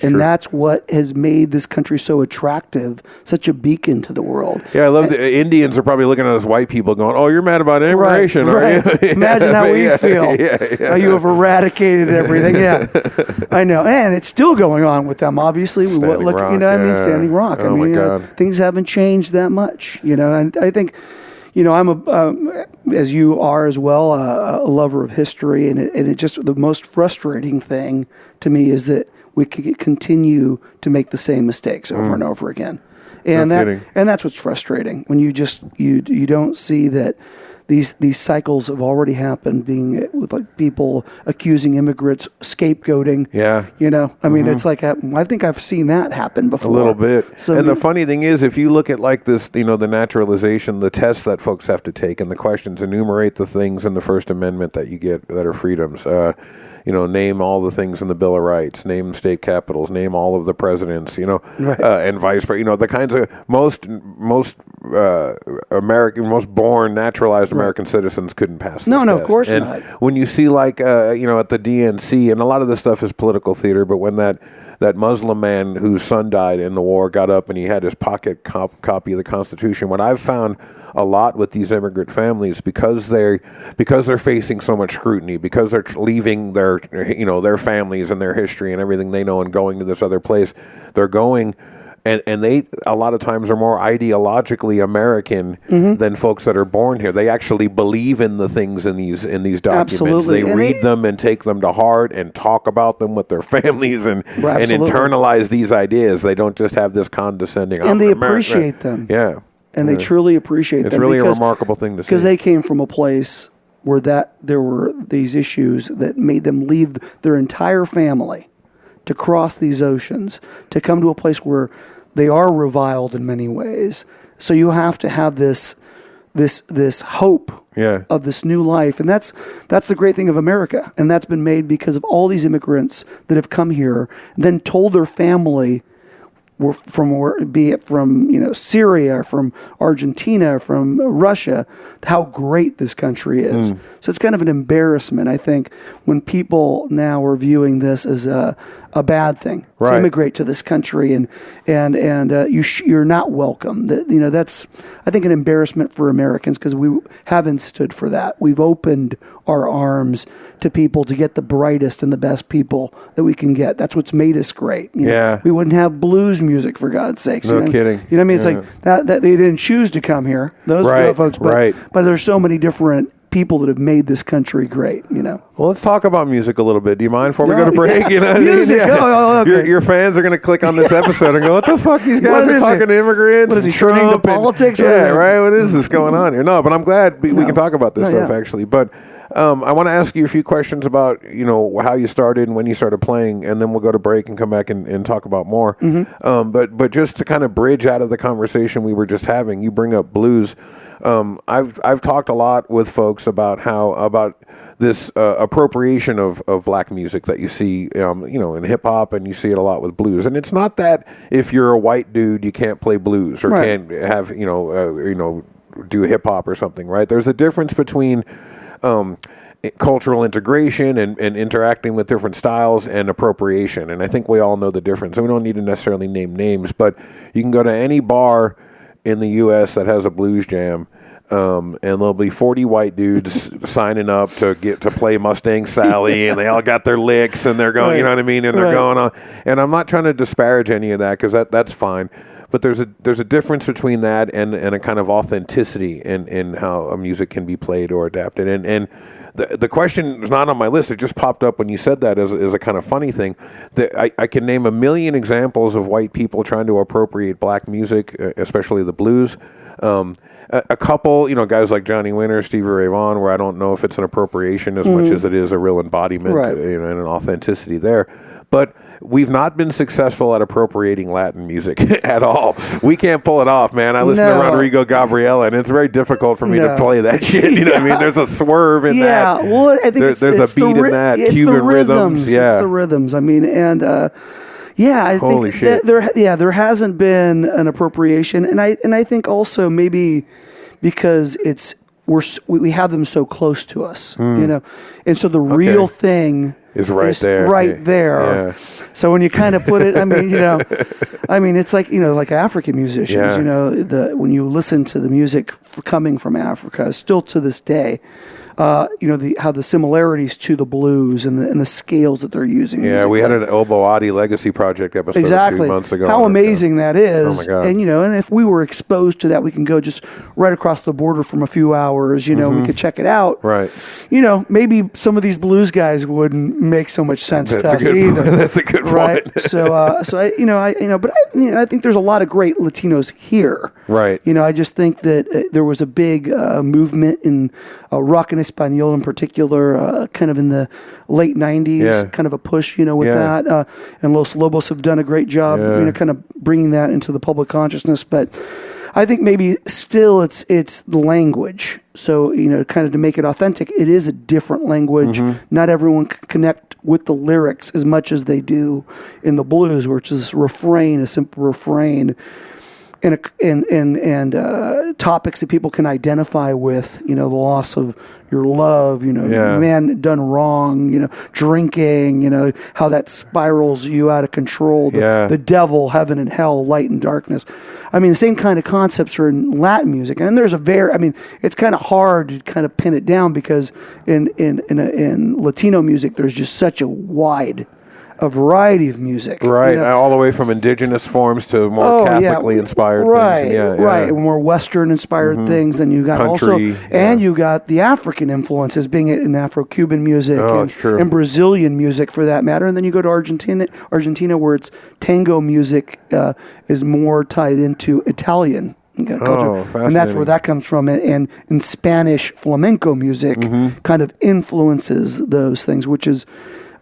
D: And that's what has made this country so attractive, such a beacon to the world.
B: Yeah, I love the Indians are probably looking at us white people going, "Oh, you're mad about immigration, are you?"
D: Imagine how we feel. How you have eradicated everything. Yeah, I know, and it's still going on with them. Obviously,
B: Standing Rock.
D: Standing Rock.
B: Oh my God.
D: Things haven't changed that much. And I think, I'm as you are as well, a lover of history, and it just the most frustrating thing to me is that we could continue to make the same mistakes over and over again, and that's what's frustrating when you just you don't see that these cycles have already happened, being with like people accusing immigrants, scapegoating.
B: Yeah.
D: I mean, it's like, I think I've seen that happen before.
B: A little bit.
D: So,
B: and the funny thing is, if you look at like this, the naturalization, the tests that folks have to take and the questions, enumerate the things in the First Amendment that you get that are freedoms. Name all the things in the Bill of Rights, name state capitals, name all of the presidents,
D: Right.
B: And vice versa. The kinds of most born naturalized American citizens couldn't pass this
D: No,
B: test.
D: of course
B: and
D: not.
B: when you see like, at the DNC, and a lot of this stuff is political theater, but when that Muslim man whose son died in the war got up and he had his pocket copy of the Constitution, what I've found a lot with these immigrant families, because they're facing so much scrutiny, because they're leaving their families and their history and everything they know and going to this other place, they're going. And they a lot of times are more ideologically American than folks that are born here. They actually believe in the things in these documents.
D: Absolutely.
B: They read them and take them to heart and talk about them with their families and internalize these ideas. They don't just have this condescending.
D: And they appreciate them.
B: Yeah.
D: And they truly appreciate them.
B: It's really a remarkable thing to see.
D: Because they came from a place where there were these issues that made them leave their entire family to cross these oceans, to come to a place where they are reviled in many ways. So you have to have this hope of this new life. And that's the great thing of America. And that's been made because of all these immigrants that have come here, then told their family, be it from Syria, from Argentina, from Russia, how great this country is. So it's kind of an embarrassment, I think, when people now are viewing this as a bad thing to immigrate to this country, and you're not welcome. That's, I think, an embarrassment for Americans, because we haven't stood for that. We've opened our arms to people to get the brightest and the best people that we can get. That's what's made us great. We wouldn't have blues music, for God's sakes.
B: No kidding.
D: You know what I mean? It's like that they didn't choose to come here, those folks. But there's so many different people that have made this country great.
B: Well, let's talk about music a little bit. Do you mind before we go to break?
D: Music. Okay.
B: Your fans are going to click on this episode and go, "What the fuck? These guys are talking to immigrants."
D: What is he turning to politics?
B: Right. What is this going on here? No, but I'm glad we can talk about this stuff actually. But I want to ask you a few questions about how you started and when you started playing, and then we'll go to break and come back and talk about more. But just to kind of bridge out of the conversation we were just having, you bring up blues. I've talked a lot with folks about this appropriation of black music that you see in hip hop, and you see it a lot with blues. And it's not that if you're a white dude you can't play blues or can't have do hip hop or something, right? There's a difference between cultural integration and interacting with different styles and appropriation. And I think we all know the difference. And we don't need to necessarily name names, but you can go to any bar in the U.S. that has a blues jam, and there'll be 40 white dudes signing up to play Mustang Sally, and they all got their licks, and they're going, you know what I mean, and they're going on. And I'm not trying to disparage any of that, because that's fine. But there's a difference between that and a kind of authenticity in how a music can be played or adapted. And the question is not on my list. It just popped up when you said that as a kind of funny thing. That I can name a million examples of white people trying to appropriate black music, especially the blues. A couple, guys like Johnny Winter, Stevie Ray Vaughan, where I don't know if it's an appropriation as much as it is a real embodiment, and an authenticity there. But we've not been successful at appropriating Latin music at all. We can't pull it off, man. I listen to Rodrigo Gabriela, and it's very difficult for me to play that shit. You know what I mean? There's a swerve in that.
D: Yeah, well, I think there's
B: a beat in that.
D: It's
B: Cuban
D: the rhythms.
B: Yeah.
D: It's the rhythms. I mean, and I
B: Holy
D: think
B: shit.
D: there hasn't been an appropriation, and I think also maybe because we have them so close to us, and so the real thing
B: is right there. Yeah.
D: So when you kind of put it, I mean, it's like like African musicians. When you listen to the music coming from Africa, still to this day, how the similarities to the blues and the scales that they're using.
B: Yeah, we had an Oboati Legacy Project episode a few months ago.
D: How amazing that is.
B: Oh my God.
D: And, and if we were exposed to that, we can go just right across the border from a few hours, we could check it out.
B: Right.
D: Maybe some of these blues guys wouldn't make so much sense to us either.
B: That's a good
D: right?
B: point.
D: So I think there's a lot of great Latinos here.
B: Right.
D: I just think that there was a big movement in rock and Espanol in particular, kind of in the late 90s, kind of a push, with that. And Los Lobos have done a great job, kind of bringing that into the public consciousness. But I think maybe still it's the language. So, kind of to make it authentic, it is a different language. Not everyone can connect with the lyrics as much as they do in the blues, which is a simple refrain. And topics that people can identify with, the loss of your love, man done wrong, drinking, how that spirals you out of control, the devil, heaven and hell, light and darkness. I mean, the same kind of concepts are in Latin music, and there's it's kind of hard to kind of pin it down because in Latino music, there's just such a variety of music.
B: Right, all the way from indigenous forms to more Catholically inspired things.
D: Right, more Western inspired things. And you got
B: country,
D: and you got the African influences being in Afro-Cuban music and Brazilian music for that matter. And then you go to Argentina where it's tango music is more tied into Italian culture. And that's where that comes from. And in Spanish flamenco music kind of influences those things, which is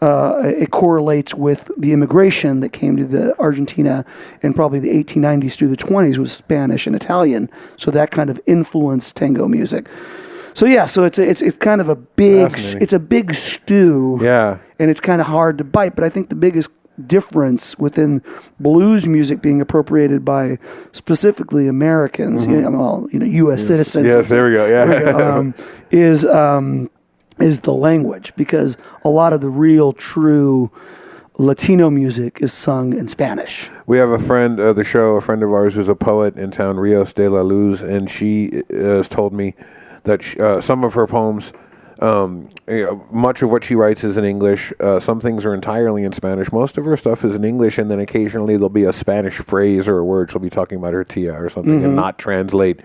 D: it correlates with the immigration that came to the Argentina in probably the 1890s through the 20s was Spanish and Italian. So that kind of influenced tango music. So it's kind of a big stew.
B: Yeah.
D: And it's kind of hard to bite. But I think the biggest difference within blues music being appropriated by specifically Americans, U.S. citizens.
B: Yes, there we go. Yeah.
D: Is the language, because a lot of the real, true Latino music is sung in Spanish.
B: We have a friend of the show, a friend of ours who's a poet in town, Rios de la Luz, and she has told me that some of her poems, much of what she writes is in English. Some things are entirely in Spanish. Most of her stuff is in English, and then occasionally there'll be a Spanish phrase or a word. She'll be talking about her tia or something and not translate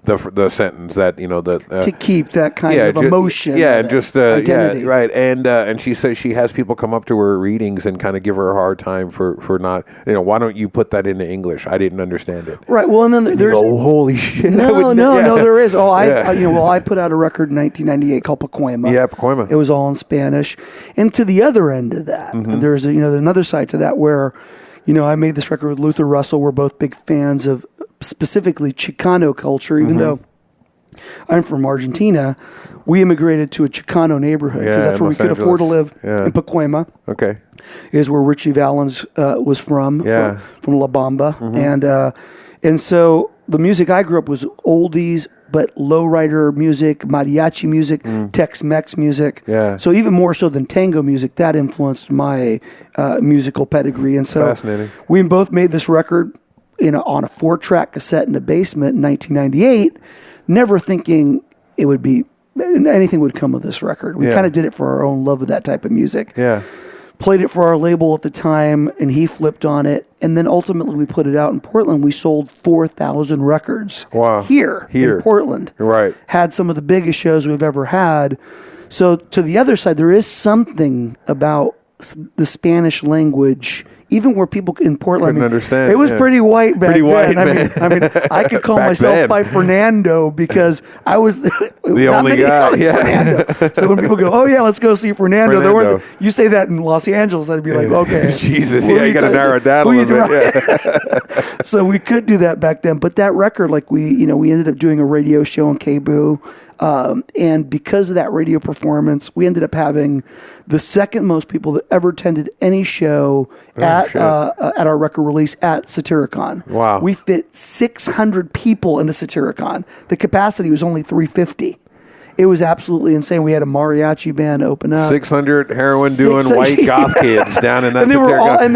B: the sentence that
D: to keep that kind of emotion, identity,
B: right. And she says she has people come up to her readings and kind of give her a hard time for not, why don't you put that into English? I didn't understand it.
D: Right. Well, and then there's
B: holy shit.
D: No, there is. I put out a record in 1998 called Pacoima.
B: Yeah, Pacoima.
D: It was all in Spanish. And to the other end of that, there's another side to that where, I made this record with Luther Russell. We're both big fans of specifically Chicano culture, even though I'm from Argentina. We immigrated to a Chicano neighborhood because that's where we could afford to live in Pacoima.
B: Okay.
D: Is where Richie Valens was from La Bamba. And so the music I grew up was oldies, but lowrider music, mariachi music, Tex-Mex music.
B: Yeah.
D: So even more so than tango music, that influenced my musical pedigree. And so we both made this record on a 4-track cassette in the basement in 1998, never thinking it would be anything would come of this record. We kind of did it for our own love of that type of music.
B: Yeah.
D: Played it for our label at the time, and he flipped on it. And then ultimately we put it out in Portland. We sold 4,000 records here in Portland.
B: Right.
D: Had some of the biggest shows we've ever had. So to the other side, there is something about the Spanish language, even where people in Portland
B: couldn't understand.
D: It was pretty white back then.
B: Man.
D: I mean, I could call myself by Fernando because I was
B: the only guy.
D: Fernando. So when people go, "Oh yeah, let's go see Fernando," you say that in Los Angeles, I'd be like, "Okay,
B: Jesus, you got to narrow it down a little bit."
D: So we could do that back then, but that record, we ended up doing a radio show on KBOO. And because of that radio performance, we ended up having the second most people that ever attended any show at our record release at Satyricon.
B: Wow.
D: We fit 600 people into Satyricon. The capacity was only 350. It was absolutely insane. We had a mariachi band open up.
B: 600 heroin doing white goth kids down in that Satyricon.
D: And they were all, and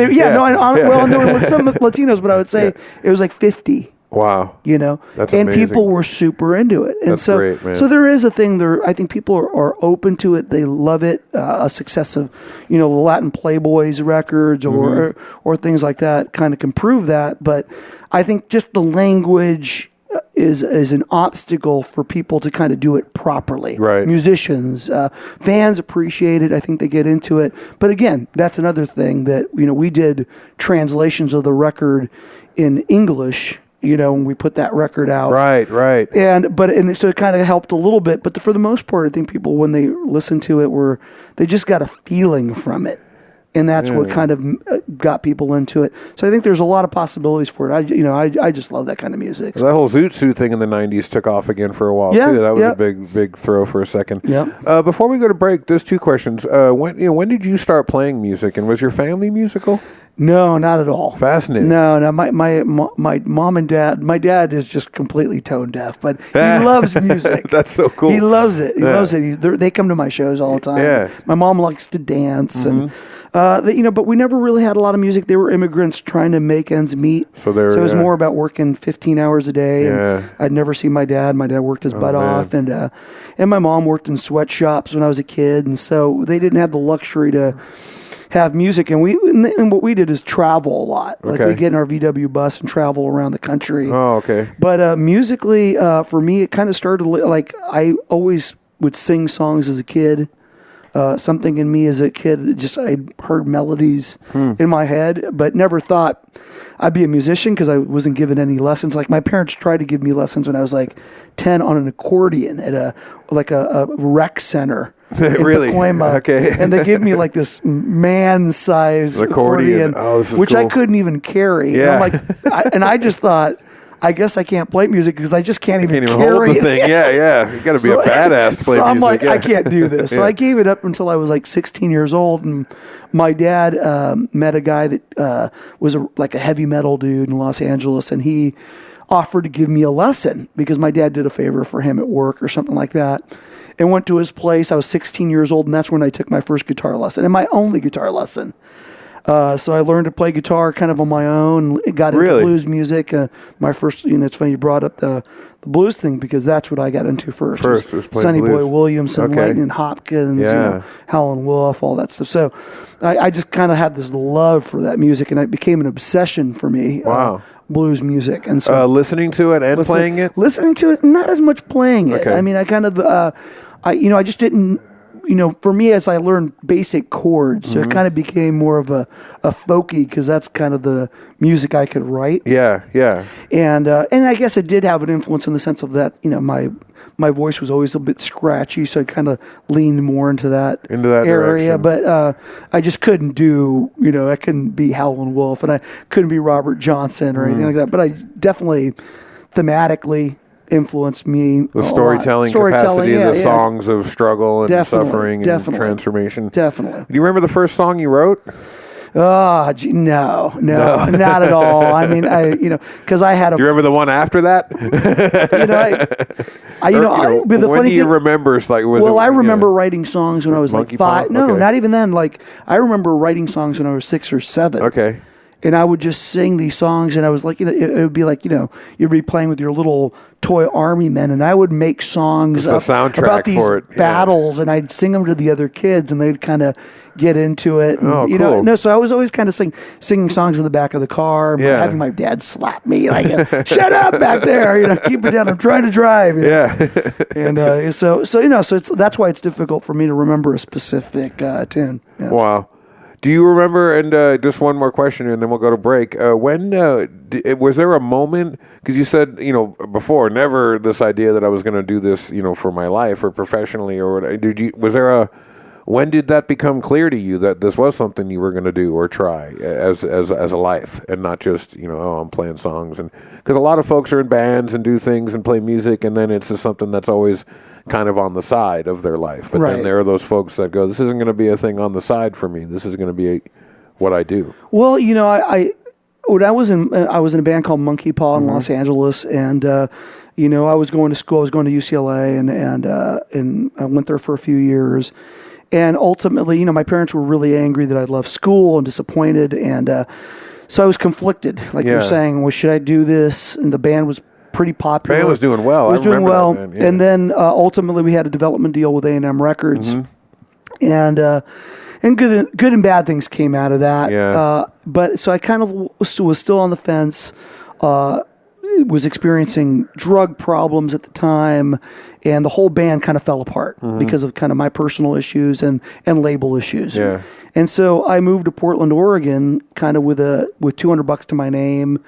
D: there were some Latinos, but I would say it was like 50.
B: Wow.
D: You know,
B: That's
D: and
B: amazing.
D: people were super into it. And
B: That's
D: so,
B: great, man.
D: so there is a thing there. I think people are open to it. They love it. A success of, the Latin Playboys records or things like that kind of can prove that. But I think just the language is an obstacle for people to kind of do it properly.
B: Right.
D: Musicians, fans appreciate it. I think they get into it. But again, that's another thing that, we did translations of the record in English, when we put that record out.
B: Right.
D: And so it kind of helped a little bit. But for the most part, I think people, when they listen to it, they just got a feeling from it. And that's what kind of got people into it. So I think there's a lot of possibilities for it. I just love that kind of music.
B: That whole Zoot Suit thing in the 90s took off again for a while, too. That was a big throw for a second.
D: Yeah.
B: Before we go to break, there's two questions. When did you start playing music, and was your family musical?
D: No, not at all.
B: Fascinating.
D: No. My mom and dad. My dad is just completely tone deaf, but he loves music.
B: That's so cool.
D: He loves it. He loves it. They come to my shows all the time.
B: Yeah.
D: My mom likes to dance, and but we never really had a lot of music. They were immigrants trying to make ends meet. So it was more about working 15 hours a day.
B: Yeah.
D: And I'd never seen my dad. My dad worked his butt off, and my mom worked in sweatshops when I was a kid, and so they didn't have the luxury to have music, and what we did is travel a lot. Like we get in our VW bus and travel around the country.
B: Oh, okay.
D: But musically, for me, it kind of started like I always would sing songs as a kid. Something in me as a kid, I heard melodies in my head, but never thought I'd be a musician because I wasn't given any lessons. Like my parents tried to give me lessons when I was like 10 on an accordion at a rec center.
B: Really?
D: Pacoima.
B: Okay.
D: And they gave me like this man-sized accordion,
B: Oh, this is
D: which
B: cool.
D: I couldn't even carry.
B: Yeah.
D: And I just thought, I guess I can't play music because I just can't even carry
B: hold the thing. Yeah. You got to be a badass to play
D: so I'm
B: music.
D: like, I can't do this. So I gave it up until I was like 16 years old, and my dad met a guy that was like a heavy metal dude in Los Angeles, and he offered to give me a lesson because my dad did a favor for him at work or something like that. And went to his place. I was 16 years old, and that's when I took my first guitar lesson, and my only guitar lesson. So I learned to play guitar kind of on my own. Got into blues music. My first, it's funny you brought up the blues thing because that's what I got into first.
B: First was playing
D: Sonny
B: blues.
D: Boy Williams and Lightning Hopkins, Howlin' Wolf, all that stuff. So I just kind of had this love for that music, and it became an obsession for me.
B: Wow.
D: Blues music, and so
B: listening to it and playing it.
D: Listening to it, not as much playing it.
B: Okay.
D: I mean, I kind of, I just didn't. For me, as I learned basic chords, so it kind of became more of a folky because that's kind of the music I could write.
B: Yeah.
D: And I guess it did have an influence in the sense of that, my voice was always a bit scratchy, so I kind of leaned more into that area.
B: direction.
D: But I just couldn't do, I couldn't be Howlin' Wolf, and I couldn't be Robert Johnson or anything like that. But I definitely thematically influenced me.
B: The storytelling capacity of the songs of struggle and suffering and transformation.
D: Definitely.
B: Do you remember the first song you wrote?
D: Oh, no, not at all. I mean, because I had a.
B: Do you remember the one after that?
D: But the
B: when
D: funny
B: do you
D: thing,
B: remember?
D: I remember writing songs when I was
B: Monkey
D: like 5.
B: Paw?
D: No,
B: Okay.
D: not even then. Like I remember writing songs when I was 6 or 7.
B: Okay.
D: And I would just sing these songs, and I was like, it would be like, you'd be playing with your little toy army men, and I would make songs about these battles, and I'd sing them to the other kids, and they'd kind of get into it. And,
B: cool.
D: So I was always kind of singing songs in the back of the car, having my dad slap me, like, shut up back there, keep it down. I'm trying to drive. And so that's why it's difficult for me to remember a specific tune. Yeah.
B: Wow. Do you remember, and just one more question and then we'll go to break, when was there a moment, because you said, before, never this idea that I was going to do this, for my life or professionally, or when did that become clear to you that this was something you were going to do or try as a life and not just, I'm playing songs? And because a lot of folks are in bands and do things and play music, and then it's just something that's always kind of on the side of their life. But then there are those folks that go, this isn't going to be a thing on the side for me. This is going to be what I do. Well,
D: when I was in a band called Monkey Paw in Los Angeles, and I was going to school. I was going to UCLA, and I went there for a few years. And ultimately, my parents were really angry that I left school and disappointed. And So I was conflicted, like you're saying. Well, should I do this? And the band was pretty popular.
B: Band was doing well.
D: It was doing well. And then ultimately we had a development deal with A&M Records. And good and bad things came out of that. But so I kind of was still on the fence. Was experiencing drug problems at the time, and the whole band kind of fell apart because of kind of my personal issues and label issues. And so I moved to Portland, Oregon, kind of with $200 to my name,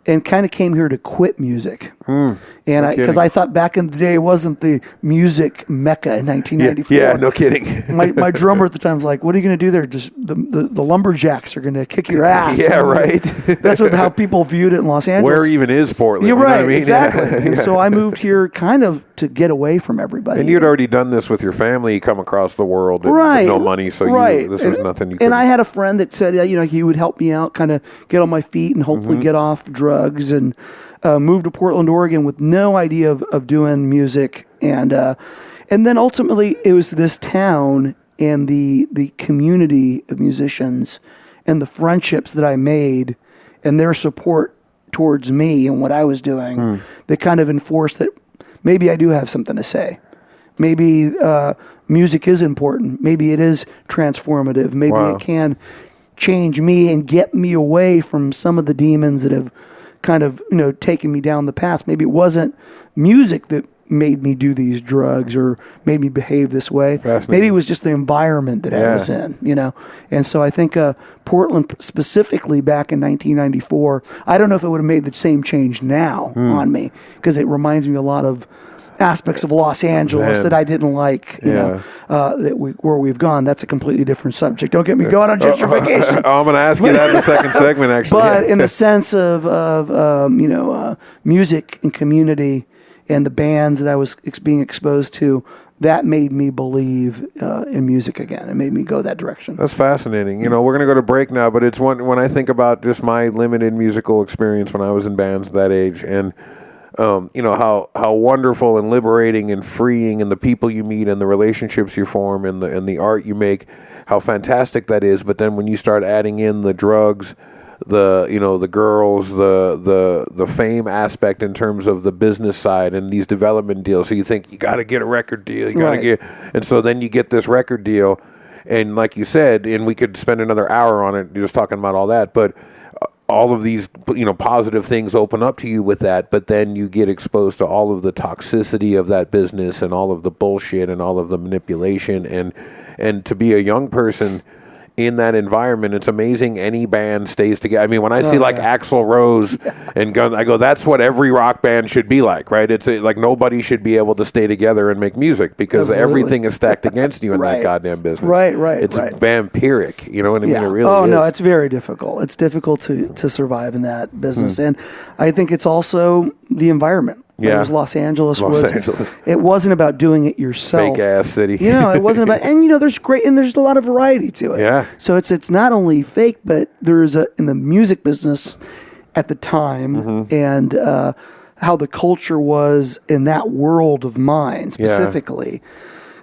D: and kind of came here to quit music. And because I thought back in the day it wasn't the music mecca in 1994.
B: Yeah, no kidding.
D: my drummer at the time was like, "What are you going to do there? Just the lumberjacks are going to kick your ass."
B: Right.
D: That's how people viewed it in Los Angeles.
B: Where even is Portland?
D: You're right,
B: You know what I mean?
D: exactly. And so I moved here kind of to get away from everybody.
B: And you'd already done this with your family. You come across the world with no money, so this was nothing you could.
D: And I had a friend that said, he would help me out, kind of get on my feet and hopefully get off drugs, and moved to Portland, Oregon with no idea of doing music. And then ultimately it was this town and the community of musicians and the friendships that I made and their support towards me and what I was doing that kind of enforced that maybe I do have something to say. Maybe music is important. Maybe it is transformative. Maybe it can change me and get me away from some of the demons that have kind of taken me down the path. Maybe it wasn't music that made me do these drugs or made me behave this way. Maybe it was just the environment that I was in, And so I think Portland specifically back in 1994, I don't know if it would have made the same change now on me, because it reminds me a lot of aspects of Los Angeles that I didn't like, where we've gone. That's a completely different subject. Don't get me going on gentrification.
B: I'm going to ask you that in the second segment, actually.
D: But in the sense of music and community and the bands that I was being exposed to, that made me believe in music again. It made me go that direction.
B: That's fascinating. We're going to go to break now, but it's when I think about just my limited musical experience when I was in bands that age, and how wonderful and liberating and freeing, and the people you meet and the relationships you form and the art you make, how fantastic that is. But then when you start adding in the drugs, the girls, the fame aspect in terms of the business side and these development deals, so you think you got to get a record deal, and so then you get this record deal, and like you said, and we could spend another hour on it just talking about all that, but all of these, positive things open up to you with that, but then you get exposed to all of the toxicity of that business and all of the bullshit and all of the manipulation, and to be a young person in that environment, it's amazing any band stays together. I mean, when I see Axl Rose and Guns, I go, that's what every rock band should be like, right? It's like nobody should be able to stay together and make music because everything is stacked against you in that goddamn business.
D: Right.
B: It's vampiric, you know what I mean? It really is.
D: No, it's very difficult. It's difficult to survive in that business. And I think it's also the environment. Whereas Los Angeles. It wasn't about doing it yourself.
B: Fake ass city.
D: It wasn't about, and there's a lot of variety to it.
B: Yeah.
D: So it's not only fake, but there's in the music business at the time, and how the culture was in that world of mine specifically.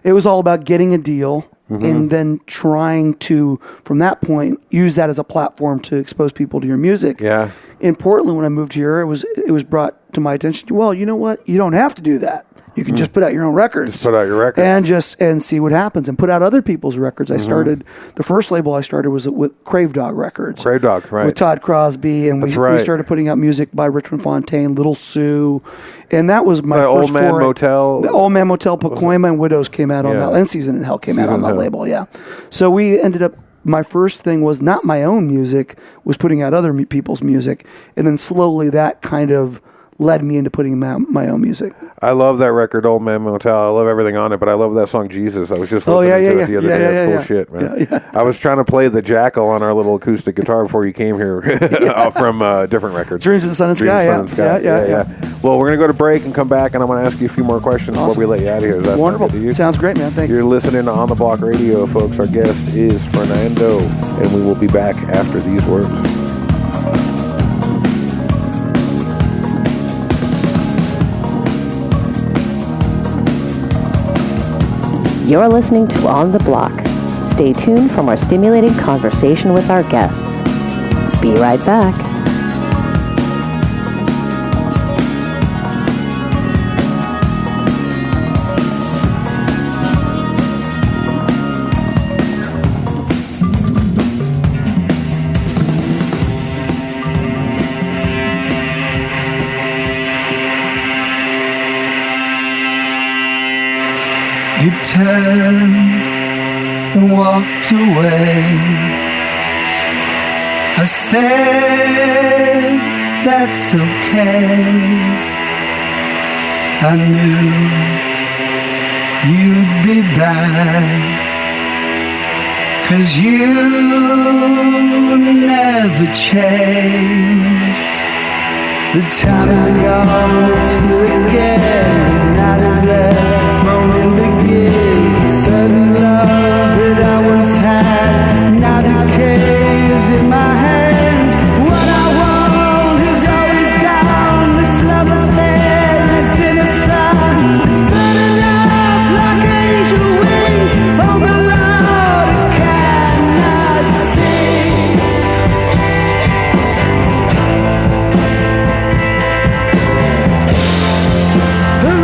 D: It was all about getting a deal and then trying to, from that point, use that as a platform to expose people to your music.
B: Yeah.
D: In Portland, when I moved here, it was brought to my attention. Well, you know what? You don't have to do that. You can just put out your own records.
B: Just put out your records.
D: And see what happens, and put out other people's records. I started, the first label I started was with Crave Dog Records.
B: Crave Dog, right.
D: With Todd Crosby, and we started putting out music by Richmond Fontaine, Little Sue, and that was my first
B: Old Man Motel.
D: The Old Man Motel, Pacoima and Widows came out on that, and Season in Hell came out on that label, So we ended up, my first thing was not my own music, was putting out other people's music, and then slowly that kind of led me into putting my own music.
B: I love that record, Old Man Motel. I love everything on it, but I love that song, Jesus. I was just listening to it the other day. It's cool shit, man. I was trying to play the Jackal on our little acoustic guitar before you came here from different records.
D: Dreams of the Sun and Sky,
B: yeah. Well, we're going to go to break and come back, and I'm going to ask you a few more questions before we let you out of here. Is that
D: wonderful?
B: Sound good to you?
D: Sounds great, man. Thanks.
B: You're listening to On the Block Radio, folks. Our guest is Fernando, and we will be back after these words.
A: You're listening to On the Block. Stay tuned for more stimulating conversation with our guests. Be right back.
C: You turned and walked away. I said, that's okay. I knew you'd be back, 'cause you never change. The time is gone, it's here again. The night is left, morning begins. A sudden love that I once had now decays in my hands. What I want is always gone. This love affair is in the sun. It's burning up like angel wings. Oh my Lord, I cannot see.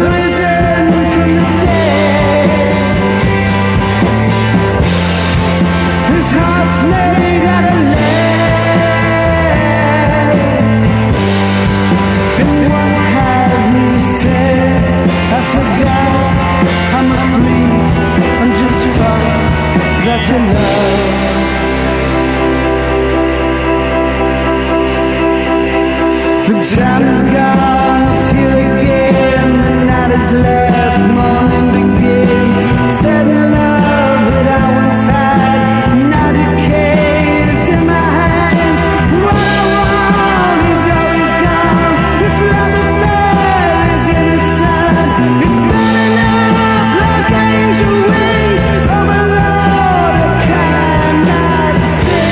C: Risen from the dead, his heart's made out of lead. And what have you said? I forgot, I'm free, I'm just fine, that's enough. The time is gone, it's here again. The night is left, morning begins. Sudden love that I once had now decays in my hands. What I want is always gone. This love affair is in the sun. It's burning up like angel wings. Oh my Lord, I cannot see.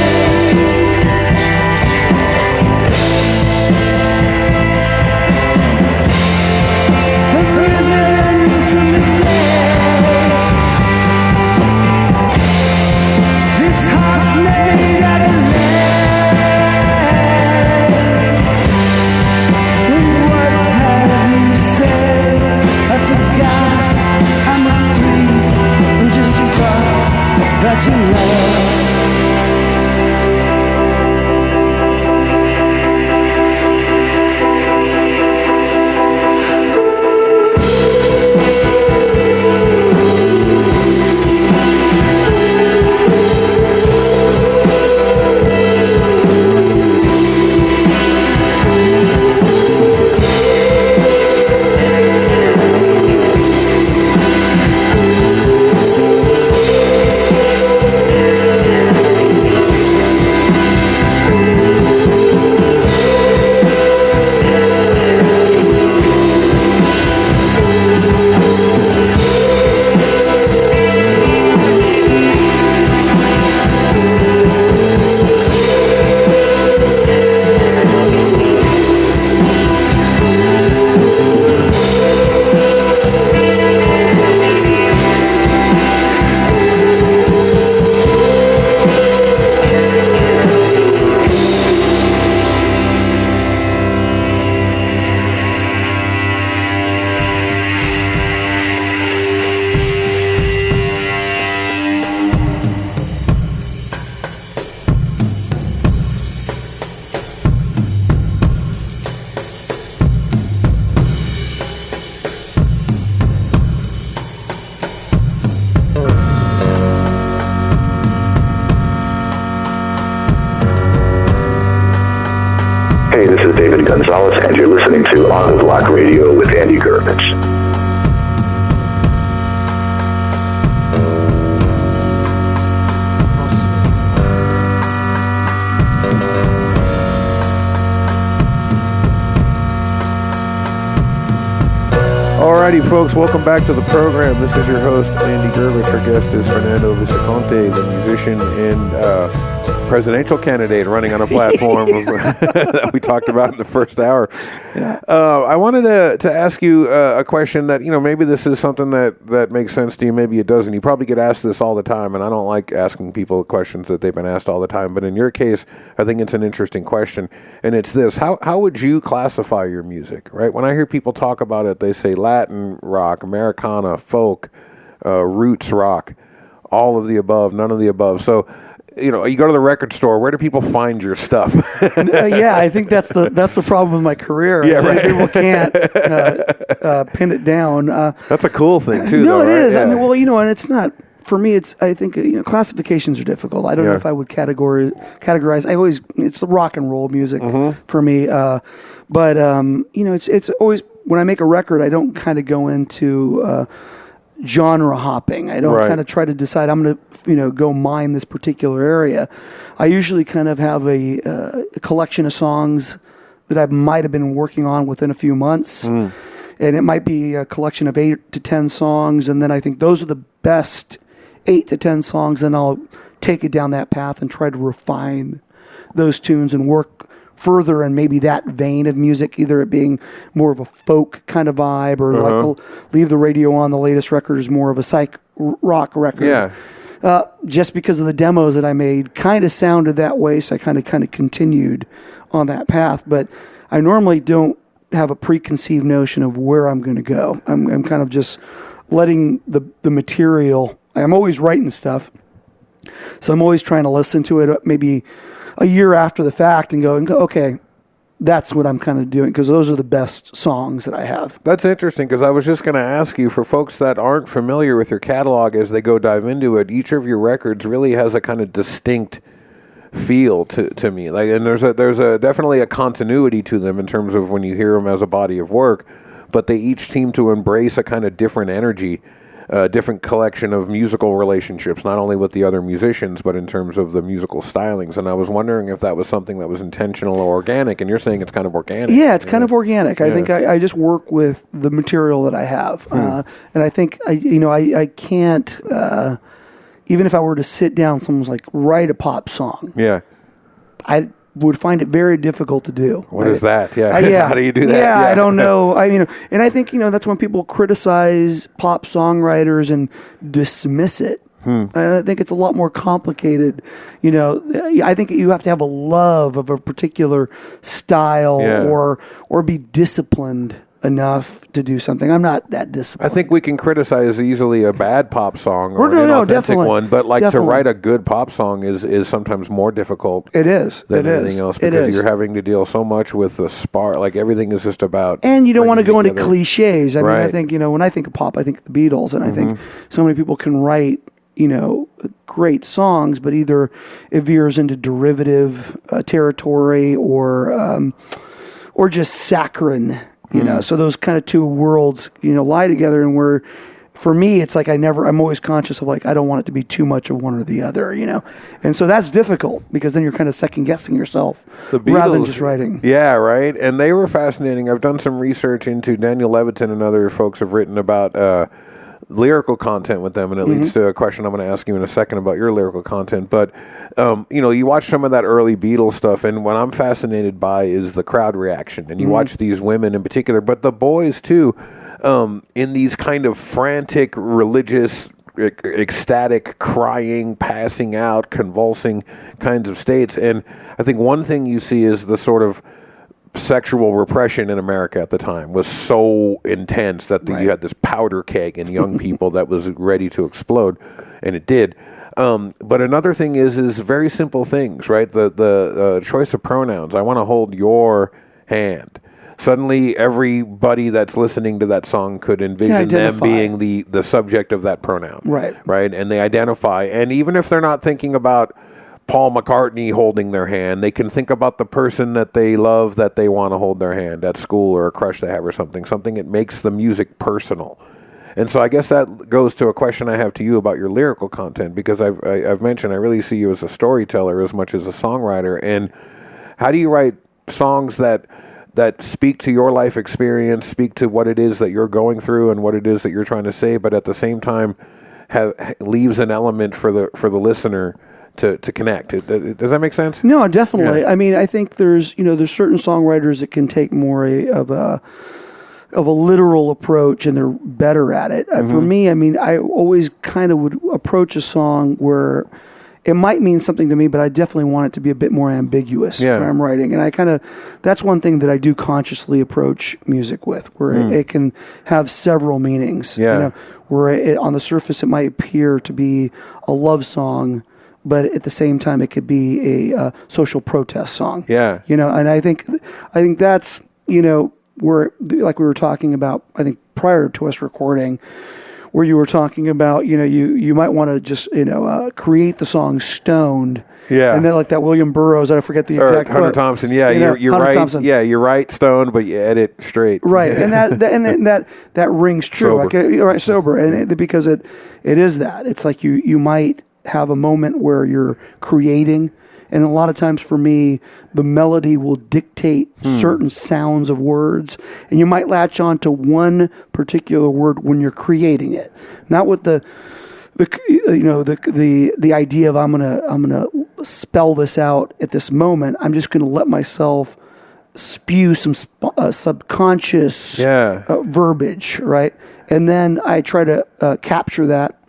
C: Risen from the dead, this heart's made out of lead. And what have you said? I forgot, I'm free, I'm just fine, that's enough.
E: Hey, this is David Gonzalez, and you're listening to On the Block Radio with Andy Gurvich.
B: Alrighty, folks, welcome back to the program. This is your host, Andy Gurvich. Our guest is Fernando Viciconte, the musician and presidential candidate running on a platform that we talked about in the first hour.
D: Yeah.
B: I wanted to ask you a question that, maybe this is something that makes sense to you, maybe it doesn't. You probably get asked this all the time, and I don't like asking people questions that they've been asked all the time. But in your case, I think it's an interesting question, and it's this. How would you classify your music, right? When I hear people talk about it, they say Latin rock, Americana, folk, roots rock, all of the above, none of the above. So, you go to the record store. Where do people find your stuff?
D: Yeah, I think that's the problem with my career.
B: Yeah, right.
D: People can't pin it down.
B: That's a cool thing too.
D: No,
B: though,
D: it
B: right?
D: is.
B: Yeah.
D: I mean, and it's not for me. I think classifications are difficult. I don't know if I would categorize. It's rock and roll music for me. But it's always when I make a record, I don't kind of go into genre hopping. I don't kind of try to decide I'm going to go mine this particular area. I usually kind of have a collection of songs that I might have been working on within a few months, and it might be a collection of 8 to 10 songs, and then I think those are the best 8 to 10 songs, and I'll take it down that path and try to refine those tunes and work further in maybe that vein of music, either it being more of a folk kind of vibe or like Leave the Radio On, the latest record is more of a psych rock record.
B: Yeah.
D: Just because of the demos that I made kind of sounded that way, so I kind of continued on that path. But I normally don't have a preconceived notion of where I'm going to go. I'm kind of just letting the material. I'm always writing stuff, so I'm always trying to listen to it maybe a year after the fact and go, okay, that's what I'm kind of doing, because those are the best songs that I have.
B: That's interesting, because I was just going to ask you, for folks that aren't familiar with your catalog as they go dive into it, each of your records really has a kind of distinct feel to me. Like, and there's a definitely a continuity to them in terms of when you hear them as a body of work, but they each seem to embrace a kind of different energy, different collection of musical relationships, not only with the other musicians, but in terms of the musical stylings. And I was wondering if that was something that was intentional or organic, and you're saying it's kind of organic.
D: Yeah, it's kind of organic. I think I just work with the material that I have. And I think, I can't, even if I were to sit down, someone's like, write a pop song.
B: Yeah.
D: I would find it very difficult to do.
B: What is that? Yeah.
D: Yeah.
B: How do you do that?
D: Yeah, I don't know. And I think, that's when people criticize pop songwriters and dismiss it. And I think it's a lot more complicated. I think you have to have a love of a particular style or be disciplined enough to do something. I'm not that disciplined.
B: I think we can criticize easily a bad pop song or an inauthentic
D: definitely.
B: one, but to write a good pop song is sometimes more difficult.
D: It is.
B: Than anything else, because you're having to deal so much with the spark. Like, everything is just about.
D: And you don't want to go into cliches. I mean,
B: Right.
D: I think when I think of pop, I think of the Beatles, and I think so many people can write great songs, but either it veers into derivative territory or just saccharine. So those kind of two worlds, lie together, and for me, it's like I'm always conscious of I don't want it to be too much of one or the other, and so that's difficult, because then you're kind of second guessing yourself rather than just writing.
B: Yeah, right. And they were fascinating. I've done some research into Daniel Levitin, and other folks have written about lyrical content with them, and it leads to a question I'm going to ask you in a second about your lyrical content. But you watch some of that early Beatles stuff, and what I'm fascinated by is the crowd reaction. And you watch these women in particular, but the boys too, in these kind of frantic, religious, ecstatic, crying, passing out, convulsing kinds of states. And I think one thing you see is the sort of sexual repression in America at the time was so intense that you had this powder keg in young people that was ready to explode, and it did. But another thing is very simple things, right? The choice of pronouns. I want to hold your hand. Suddenly, everybody that's listening to that song could envision them being the subject of that pronoun, right? And they identify, and even if they're not thinking about Paul McCartney holding their hand, they can think about the person that they love, that they want to hold their hand at school, or a crush they have, or something that makes the music personal. And so I guess that goes to a question I have to you about your lyrical content, because I've mentioned I really see you as a storyteller as much as a songwriter. And how do you write songs that speak to your life experience, speak to what it is that you're going through and what it is that you're trying to say, but at the same time leaves an element for the listener to connect. Does that make sense?
D: No, definitely.
B: Yeah.
D: I mean, I think there's certain songwriters that can take more of a literal approach, and they're better at it. For me, I mean, I always kind of would approach a song where it might mean something to me, but I definitely want it to be a bit more ambiguous when I'm writing. And that's one thing that I do consciously approach music with, where it can have several meanings.
B: Yeah.
D: Where on the surface it might appear to be a love song, but at the same time it could be a social protest song.
B: Yeah.
D: And I think that's, where, like we were talking about, I think prior to us recording, where you were talking about, you might want to just, create the song stoned.
B: Yeah.
D: And then like that William Burroughs, I forget the exact
B: Hunter
D: quote.
B: Thompson. Yeah, you're
D: Hunter
B: right.
D: Thompson.
B: Yeah, you're right, stoned, but you edit straight.
D: Right. And that rings true.
B: Sober.
D: Sober. And because it is that. It's like you might have a moment where you're creating, and a lot of times for me, the melody will dictate certain sounds of words, and you might latch on to one particular word when you're creating it, not with the idea of I'm gonna spell this out at this moment. I'm just gonna let myself spew some subconscious verbiage, right? And then I try to capture that.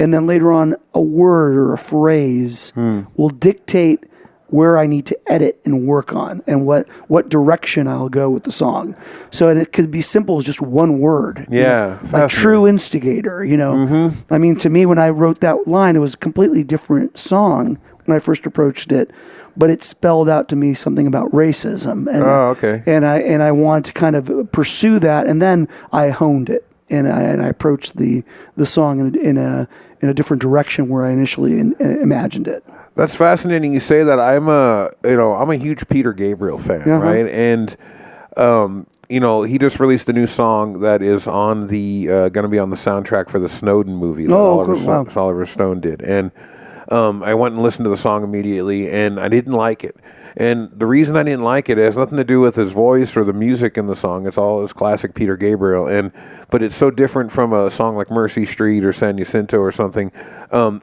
D: And then later on, a word or a phrase will dictate where I need to edit and work on, and what direction I'll go with the song. So it could be simple as just one word.
B: Yeah.
D: Like true instigator, I mean, to me, when I wrote that line, it was a completely different song when I first approached it, but it spelled out to me something about racism. And,
B: okay.
D: And I wanted to kind of pursue that, and then I honed it. And I approached the song in a different direction where I initially imagined it.
B: That's fascinating. You say that. I'm a huge Peter Gabriel fan, right? And he just released a new song that is on the going to be on the soundtrack for the Snowden movie that Oliver Stone did. And I went and listened to the song immediately, and I didn't like it. And the reason I didn't like it has nothing to do with his voice or the music in the song. It's all his classic Peter Gabriel. But it's so different from a song like Mercy Street or San Jacinto or something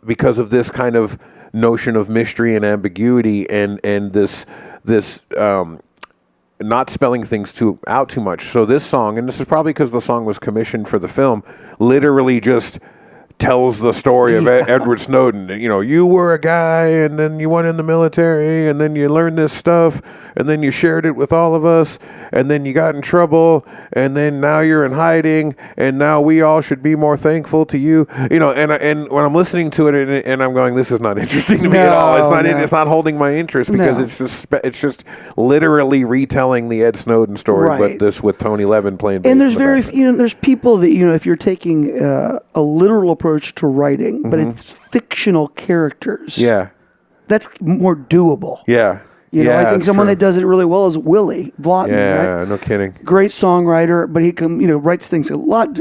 B: because of this kind of notion of mystery and ambiguity and this not spelling things out too much. So this song, and this is probably because the song was commissioned for the film, literally just tells the story of Edward Snowden. You were a guy, and then you went in the military, and then you learned this stuff, and then you shared it with all of us, and then you got in trouble, and then now you're in hiding, and now we all should be more thankful to you. And when I'm listening to it, and I'm going, this is not interesting to me at all. It's not holding my interest because it's just literally retelling the Ed Snowden story, but this with Tony Levin playing bass.
D: And there's there's people that if you're taking a literal approach to writing, but it's fictional characters.
B: Yeah,
D: that's more doable.
B: Yeah.
D: I think someone that does it really well is Willie Vlotman.
B: Yeah,
D: right?
B: No kidding.
D: Great songwriter, but he writes things a lot,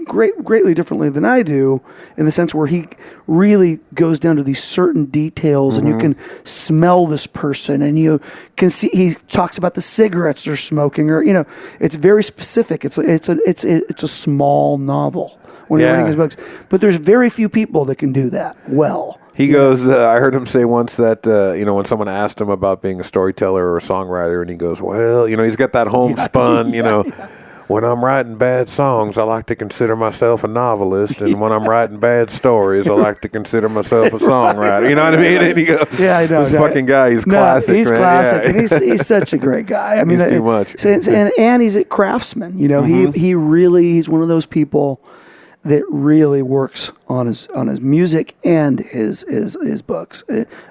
D: greatly differently than I do, in the sense where he really goes down to these certain details, and you can smell this person, and you can see he talks about the cigarettes they're smoking, or it's very specific. It's a small novel when you're reading his books, but there's very few people that can do that well.
B: He goes, I heard him say once that, when someone asked him about being a storyteller or a songwriter, and he goes, well, he's got that homespun, when I'm writing bad songs, I like to consider myself a novelist, and when I'm writing bad stories, I like to consider myself a songwriter. You know what I mean? And he goes, I know. This fucking guy, he's classic,
D: he's
B: man.
D: classic, and he's such a great guy. I mean,
B: he's too much.
D: And he's a craftsman, he's one of those people that really works on his music and his books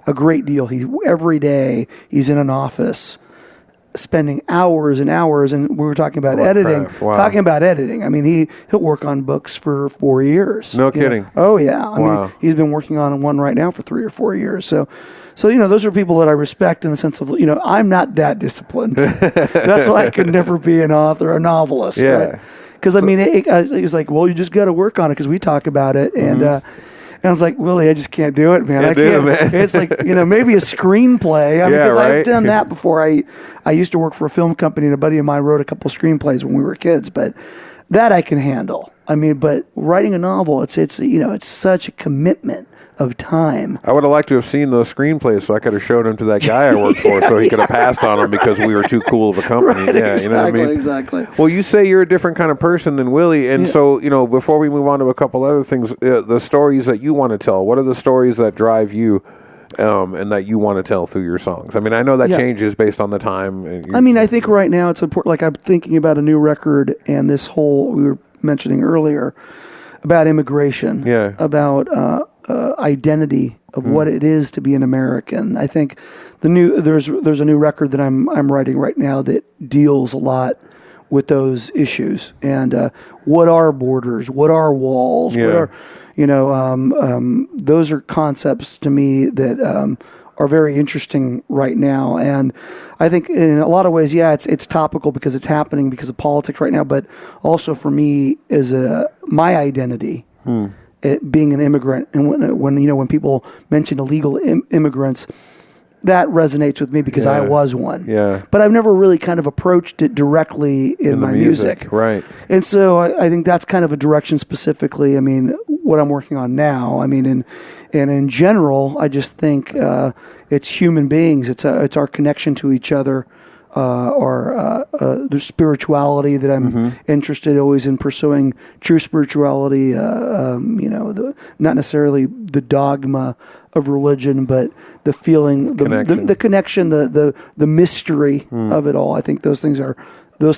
D: a great deal. Every day he's in an office spending hours and hours, and we were talking about editing.
B: Wow.
D: Talking about editing. I mean, he'll work on books for 4 years.
B: No kidding.
D: Oh yeah. I mean, he's been working on one right now for 3 or 4 years. So those are people that I respect in the sense of I'm not that disciplined. That's why I could never be an author, a novelist.
B: Yeah.
D: Right? Because it was like, well, you just got to work on it because we talk about it, and I was like, Willie, I just can't do it, man. I can't. It's like maybe a screenplay. Because I've done that before. I used to work for a film company, and a buddy of mine wrote a couple of screenplays when we were kids, but that I can handle. I mean, but writing a novel, it's such a commitment of time.
B: I would have liked to have seen those screenplays so I could have showed them to that guy I worked for so he could have passed on them because we were too cool of a company.
D: Right,
B: yeah,
D: exactly,
B: you know what I mean?
D: Exactly.
B: Well, you say you're a different kind of person than Willie, and so, before we move on to a couple other things, the stories that you want to tell, what are the stories that drive you and that you want to tell through your songs? I mean, I know that changes based on the time.
D: I mean, I think right now it's important, like I'm thinking about a new record and this whole, we were mentioning earlier, about immigration, about identity of what it is to be an American. I think there's a new record that I'm writing right now that deals a lot with those issues and what are borders, what are walls, what are those are concepts to me that are very interesting right now. And I think in a lot of ways, it's topical because it's happening because of politics right now, but also for me is my identity. Being an immigrant, and when people mention illegal immigrants, that resonates with me because I was one. Yeah. But I've never really kind of approached it directly in my music.
B: Right.
D: And so I think that's kind of a direction specifically. I mean, what I'm working on now. I mean, and in general, I just think it's human beings. It's our connection to each other. Or the spirituality that I'm interested always in pursuing, true spirituality, not necessarily the dogma of religion, but the feeling, the connection, the mystery of it all. I think those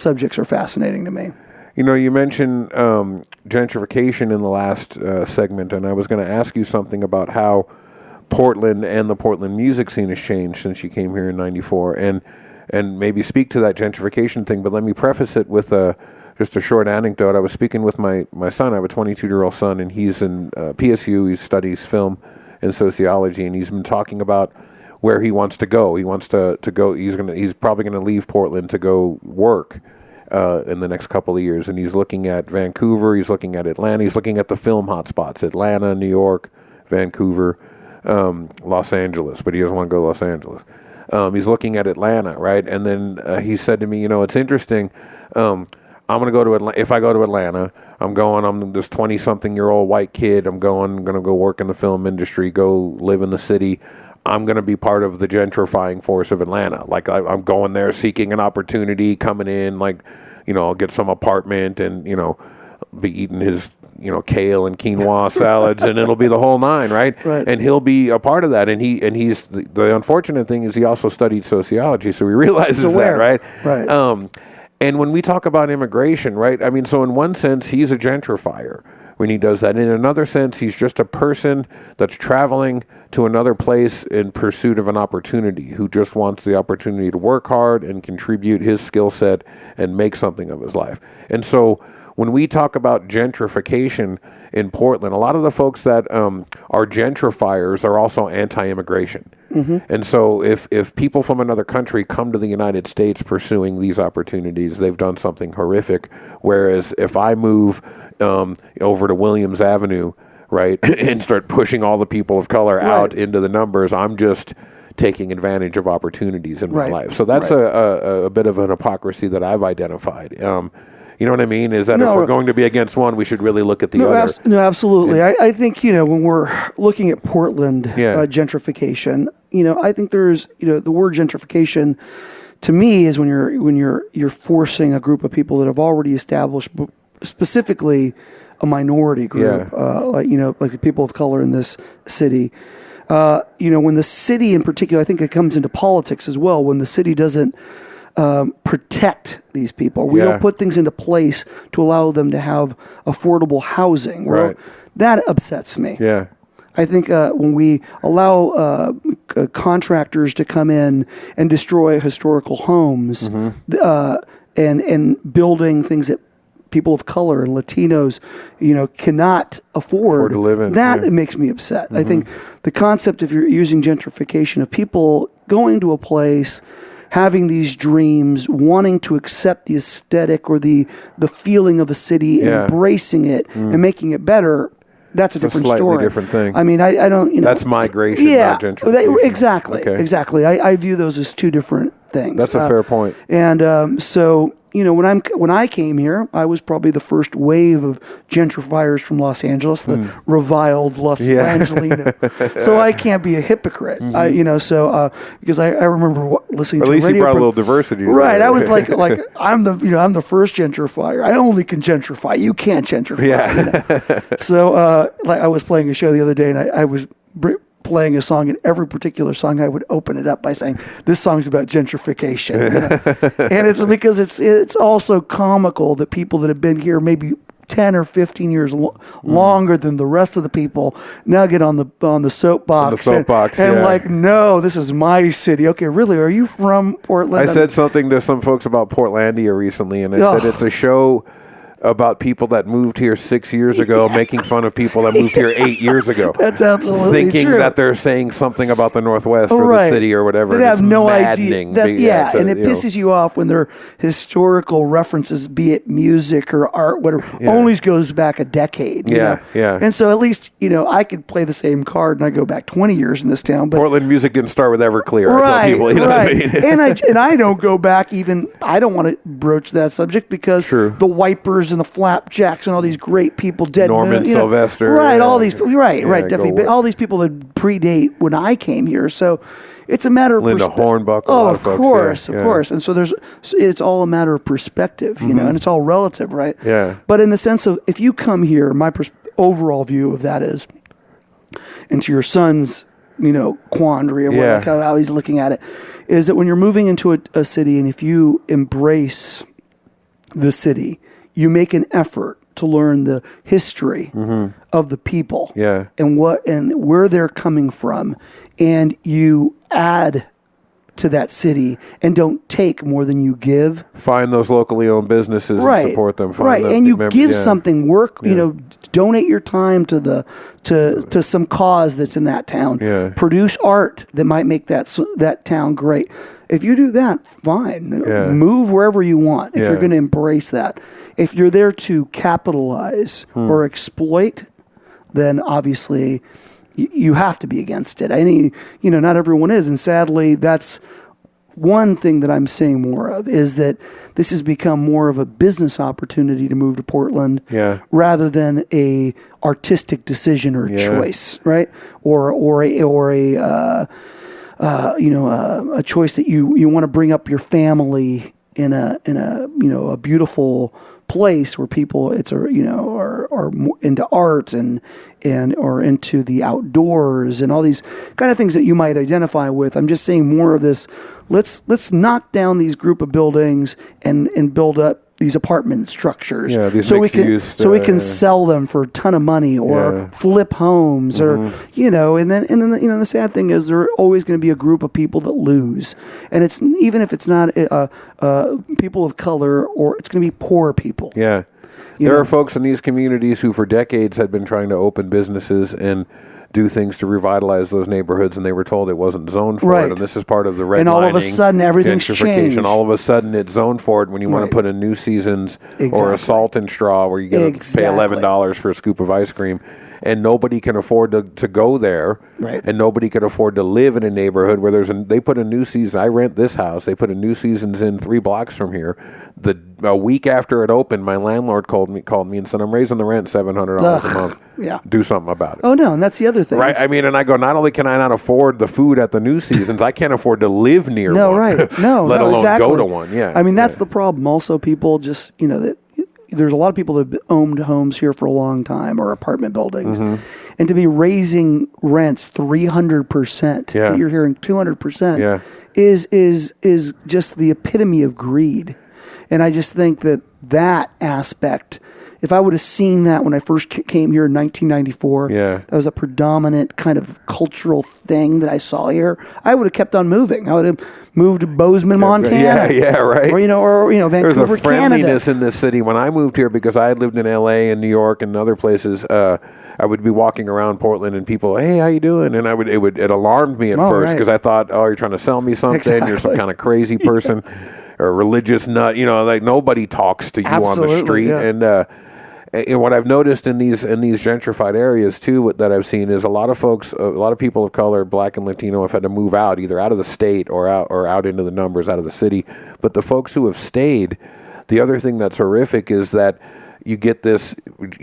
D: subjects are fascinating to me.
B: You mentioned gentrification in the last segment, and I was going to ask you something about how Portland and the Portland music scene has changed since you came here in '94, and maybe speak to that gentrification thing, but let me preface it with just a short anecdote. I was speaking with my son. I have a 22-year-old son, and he's in PSU. He studies film and sociology, and he's been talking about where he wants to go. He wants to go. He's probably going to leave Portland to go work in the next couple of years, and he's looking at Vancouver. He's looking at Atlanta. He's looking at the film hotspots: Atlanta, New York, Vancouver, Los Angeles. But he doesn't want to go to Los Angeles. He's looking at Atlanta, right? And then he said to me, it's interesting. I'm going to go to Atlanta. If I go to Atlanta, I'm this 20-something-year-old white kid. I'm going to go work in the film industry, go live in the city. I'm going to be part of the gentrifying force of Atlanta. Like I'm going there seeking an opportunity, coming in, I'll get some apartment and, be eating his kale and quinoa salads, and it'll be the whole nine, right? And he'll be a part of that. And he's the unfortunate thing is he also studied sociology, so he realizes that, right?
D: Right.
B: And when we talk about immigration, right? I mean, so in one sense, he's a gentrifier when he does that. In another sense, he's just a person that's traveling to another place in pursuit of an opportunity, who just wants the opportunity to work hard and contribute his skill set and make something of his life. And so when we talk about gentrification in Portland, a lot of the folks that are gentrifiers are also anti-immigration. And so if people from another country come to the United States pursuing these opportunities, they've done something horrific. Whereas if I move over to Williams Avenue, right, and start pushing all the people of color out into the numbers, I'm just taking advantage of opportunities in my life. So that's a bit of an hypocrisy that I've identified. You know what I mean? Is that if we're going to be against one, we should really look at the other.
D: Absolutely. I think, when we're looking at Portland gentrification, I think there's, the word gentrification to me is when you're forcing a group of people that have already established, specifically a minority group, like people of color in this city. When the city in particular, I think it comes into politics as well, when the city doesn't protect these people. We don't put things into place to allow them to have affordable housing. That upsets me. Yeah. I think when we allow contractors to come in and destroy historical homes and building things that people of color and Latinos, cannot afford
B: to live in.
D: That makes me upset. I think the concept, if you're using gentrification, of people going to a place, having these dreams, wanting to accept the aesthetic or the feeling of a city, embracing it and making it better, that's a different story.
B: Slightly different thing.
D: I mean, I don't,
B: That's migration, not gentrification.
D: Exactly. I view those as two different things.
B: That's a fair point.
D: And so, when I came here, I was probably the first wave of gentrifiers from Los Angeles, the reviled Los Angelino. So I can't be a hypocrite, because I remember listening to
B: at least
D: radio.
B: you brought a little diversity.
D: Right, I was like I'm the first gentrifier. I only can gentrify. You can't gentrify.
B: Yeah.
D: So I was playing a show the other day, and I was playing a song, and every particular song I would open it up by saying, this song's about gentrification. And it's because it's also comical that people that have been here maybe 10 or 15 years longer than the rest of the people now get on the soapbox, and no, this is my city. Okay, really, are you from Portland?
B: I said something to some folks about Portlandia recently, and I said it's a show about people that moved here 6 years ago, making fun of people that moved here 8 years ago.
D: That's absolutely
B: thinking
D: true.
B: that they're saying something about the Northwest or the city or whatever.
D: They have no idea.
B: And
D: it pisses you off when their historical references, be it music or art, whatever, only goes back a decade. You know? And so at least, I could play the same card and I go back 20 years in this town. But
B: Portland music didn't start with Everclear. I tell people, you know what I mean?
D: and I don't go back even, I don't want to broach that subject because the Wipers and the Flapjacks and all these great people, Dead
B: Norman
D: Moon,
B: Sylvester,
D: all these, definitely, all these people that predate when I came here. So it's a matter of
B: Linda Hornbuckle.
D: Of course. And so it's all a matter of perspective, and it's all relative, right?
B: Yeah.
D: But in the sense of, if you come here, my overall view of that is, and to your son's, quandary of how he's looking at it, is that when you're moving into a city, and if you embrace the city, you make an effort to learn the history of the people and where they're coming from, and you add to that city and don't take more than you give.
B: Find those locally owned businesses and support them.
D: And you give something, donate your time to some cause that's in that town. Produce art that might make that town great. If you do that, fine. Move wherever you want if you're going to embrace that. If you're there to capitalize or exploit, then obviously you have to be against it. Not everyone is. And sadly, that's one thing that I'm seeing more of, is that this has become more of a business opportunity to move to Portland rather than a artistic decision or choice, right? Or a choice that you want to bring up your family in a beautiful place where people are into art and or into the outdoors and all these kind of things that you might identify with. I'm just saying more of this. Let's knock down these group of buildings and build up these apartment structures, so we can sell them for a ton of money or flip homes or and then the sad thing is there are always going to be a group of people that lose, and it's even if it's not people of color, or it's going to be poor people.
B: There are folks in these communities who for decades had been trying to open businesses and do things to revitalize those neighborhoods, and they were told it wasn't zoned for it, and this is part of the redlining.
D: And all of a sudden, everything's changed.
B: All of a sudden, it's zoned for it when you want to put in New Seasons or a Salt and Straw where you get to pay $11 for a scoop of ice cream. And nobody can afford to go there, and nobody can afford to live in a neighborhood where they put a New Seasons. I rent this house. They put a New Seasons in 3 blocks from here. A week after it opened, my landlord called me and said, "I'm raising the rent $700 a month. Do something about it."
D: Oh no, and that's the other thing,
B: right? And I go, not only can I not afford the food at the New Seasons, I can't afford to live near one. Let alone go to one.
D: That's the problem. Also, people just that. There's a lot of people that have owned homes here for a long time, or apartment buildings, and to be raising rents 300%, that you're hearing 200%, is just the epitome of greed. And I just think that aspect, if I would have seen that when I first came here in 1994, that was a predominant kind of cultural thing that I saw here, I would have kept on moving. I would have moved to Bozeman, Montana.
B: Right.
D: Or Vancouver,
B: There's a friendliness
D: Canada.
B: in this city. When I moved here, because I had lived in L.A. and New York and other places, I would be walking around Portland and people, "Hey, how you doing?" And it alarmed me at first because I thought, "Oh, you're trying to sell me something.
D: Exactly.
B: You're some kind of crazy person or religious nut." Nobody talks to you on the street. And what I've noticed in these gentrified areas too, that I've seen, is a lot of people of color, Black and Latino, have had to move out, either out of the state or out into the numbers, out of the city. But the folks who have stayed, the other thing that's horrific is that you get this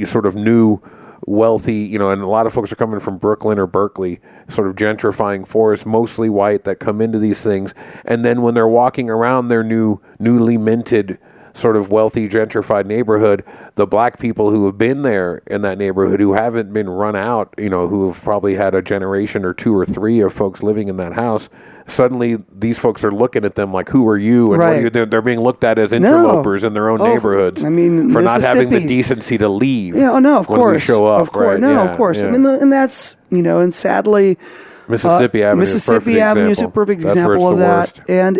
B: sort of new wealthy, and a lot of folks are coming from Brooklyn or Berkeley, sort of gentrifying force, mostly white, that come into these things. And then when they're walking around their newly minted sort of wealthy gentrified neighborhood, the black people who have been there in that neighborhood, who haven't been run out, who have probably had a generation or 2 or 3 of folks living in that house, suddenly these folks are looking at them like, who are you? And what are you? They're being looked at as interlopers in their own neighborhoods.
D: I mean,
B: for not having the decency to leave.
D: Yeah, no, of
B: when
D: course.
B: we show up,
D: of course.
B: right?
D: No,
B: yeah,
D: of course.
B: Yeah.
D: I mean, and that's, and sadly,
B: Mississippi Avenue is
D: a perfect example of that.
B: Worst.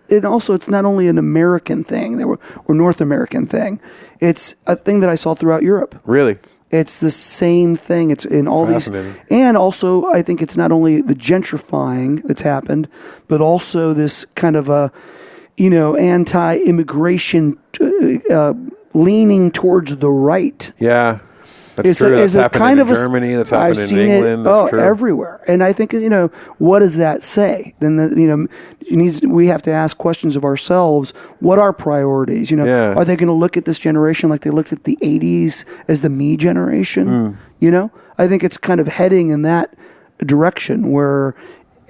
D: And also, it's not only an American thing, or North American thing. It's a thing that I saw throughout Europe.
B: Really?
D: It's the same thing. It's in all these. And also, I think it's not only the gentrifying that's happened, but also this kind of a, anti-immigration leaning towards the right.
B: Yeah. That's true. That's happened in Germany. That's happened in England. That's true.
D: Everywhere. And I think, what does that say? Then, we have to ask questions of ourselves. What are priorities? Are they going to look at this generation like they looked at the 80s as the me generation? I think it's kind of heading in that direction where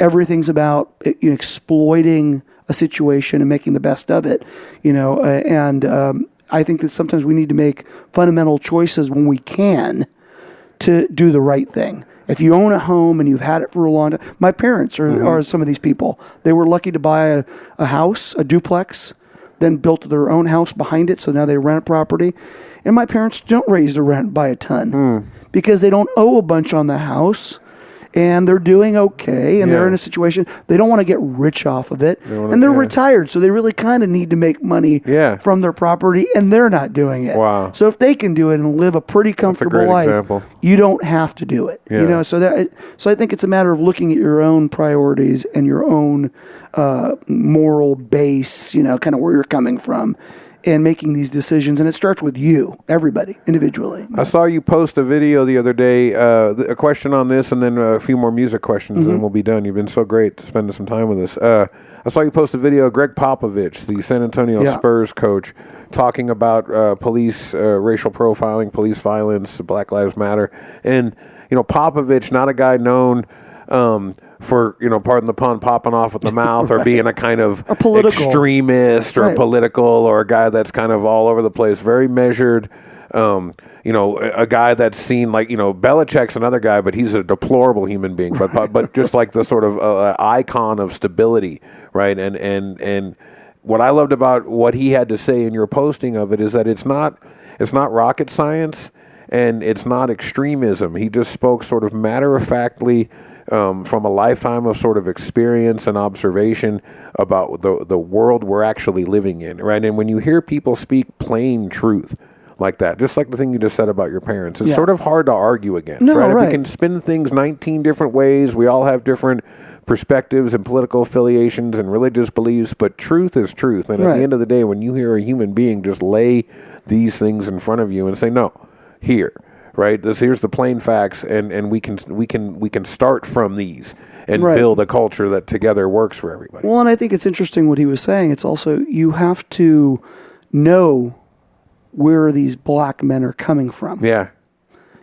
D: everything's about exploiting a situation and making the best of it, I think that sometimes we need to make fundamental choices when we can to do the right thing. If you own a home and you've had it for a long time, my parents are some of these people. They were lucky to buy a house, a duplex, then built their own house behind it, so now they rent property. And my parents don't raise the rent by a ton because they don't owe a bunch on the house. And they're doing okay, and they're in a situation, they don't want to get rich off of it, and they're retired, so they really kind of need to make money from their property, and they're not doing it.
B: Wow.
D: So if they can do it and live a pretty comfortable life, you don't have to do it. So I think it's a matter of looking at your own priorities and your own moral base, kind of where you're coming from, and making these decisions. And it starts with you, everybody, individually.
B: I saw you post a video the other day, a question on this, and then a few more music questions, and we'll be done. You've been so great spending some time with us. I saw you post a video of Greg Popovich, the San Antonio Spurs coach, talking about police racial profiling, police violence, Black Lives Matter. And, Popovich, not a guy known for, pardon the pun, popping off at the mouth or being a kind of extremist or political, or a guy that's kind of all over the place, very measured, a guy that's seen like, Belichick's another guy, but he's a deplorable human being, but just like the sort of icon of stability, right? And what I loved about what he had to say in your posting of it is that it's not rocket science and it's not extremism. He just spoke sort of matter-of-factly from a lifetime of sort of experience and observation about the world we're actually living in, right? And when you hear people speak plain truth like that, just like the thing you just said about your parents, it's sort of hard to argue against, right? We can spin things 19 different ways. We all have different perspectives and political affiliations and religious beliefs, but truth is truth. And at the end of the day, when you hear a human being just lay these things in front of you and say, no, here, right? Here's the plain facts, and we can start from these and build a culture that together works for everybody.
D: Well, and I think it's interesting what he was saying. It's also, you have to know where these black men are coming from.
B: Yeah.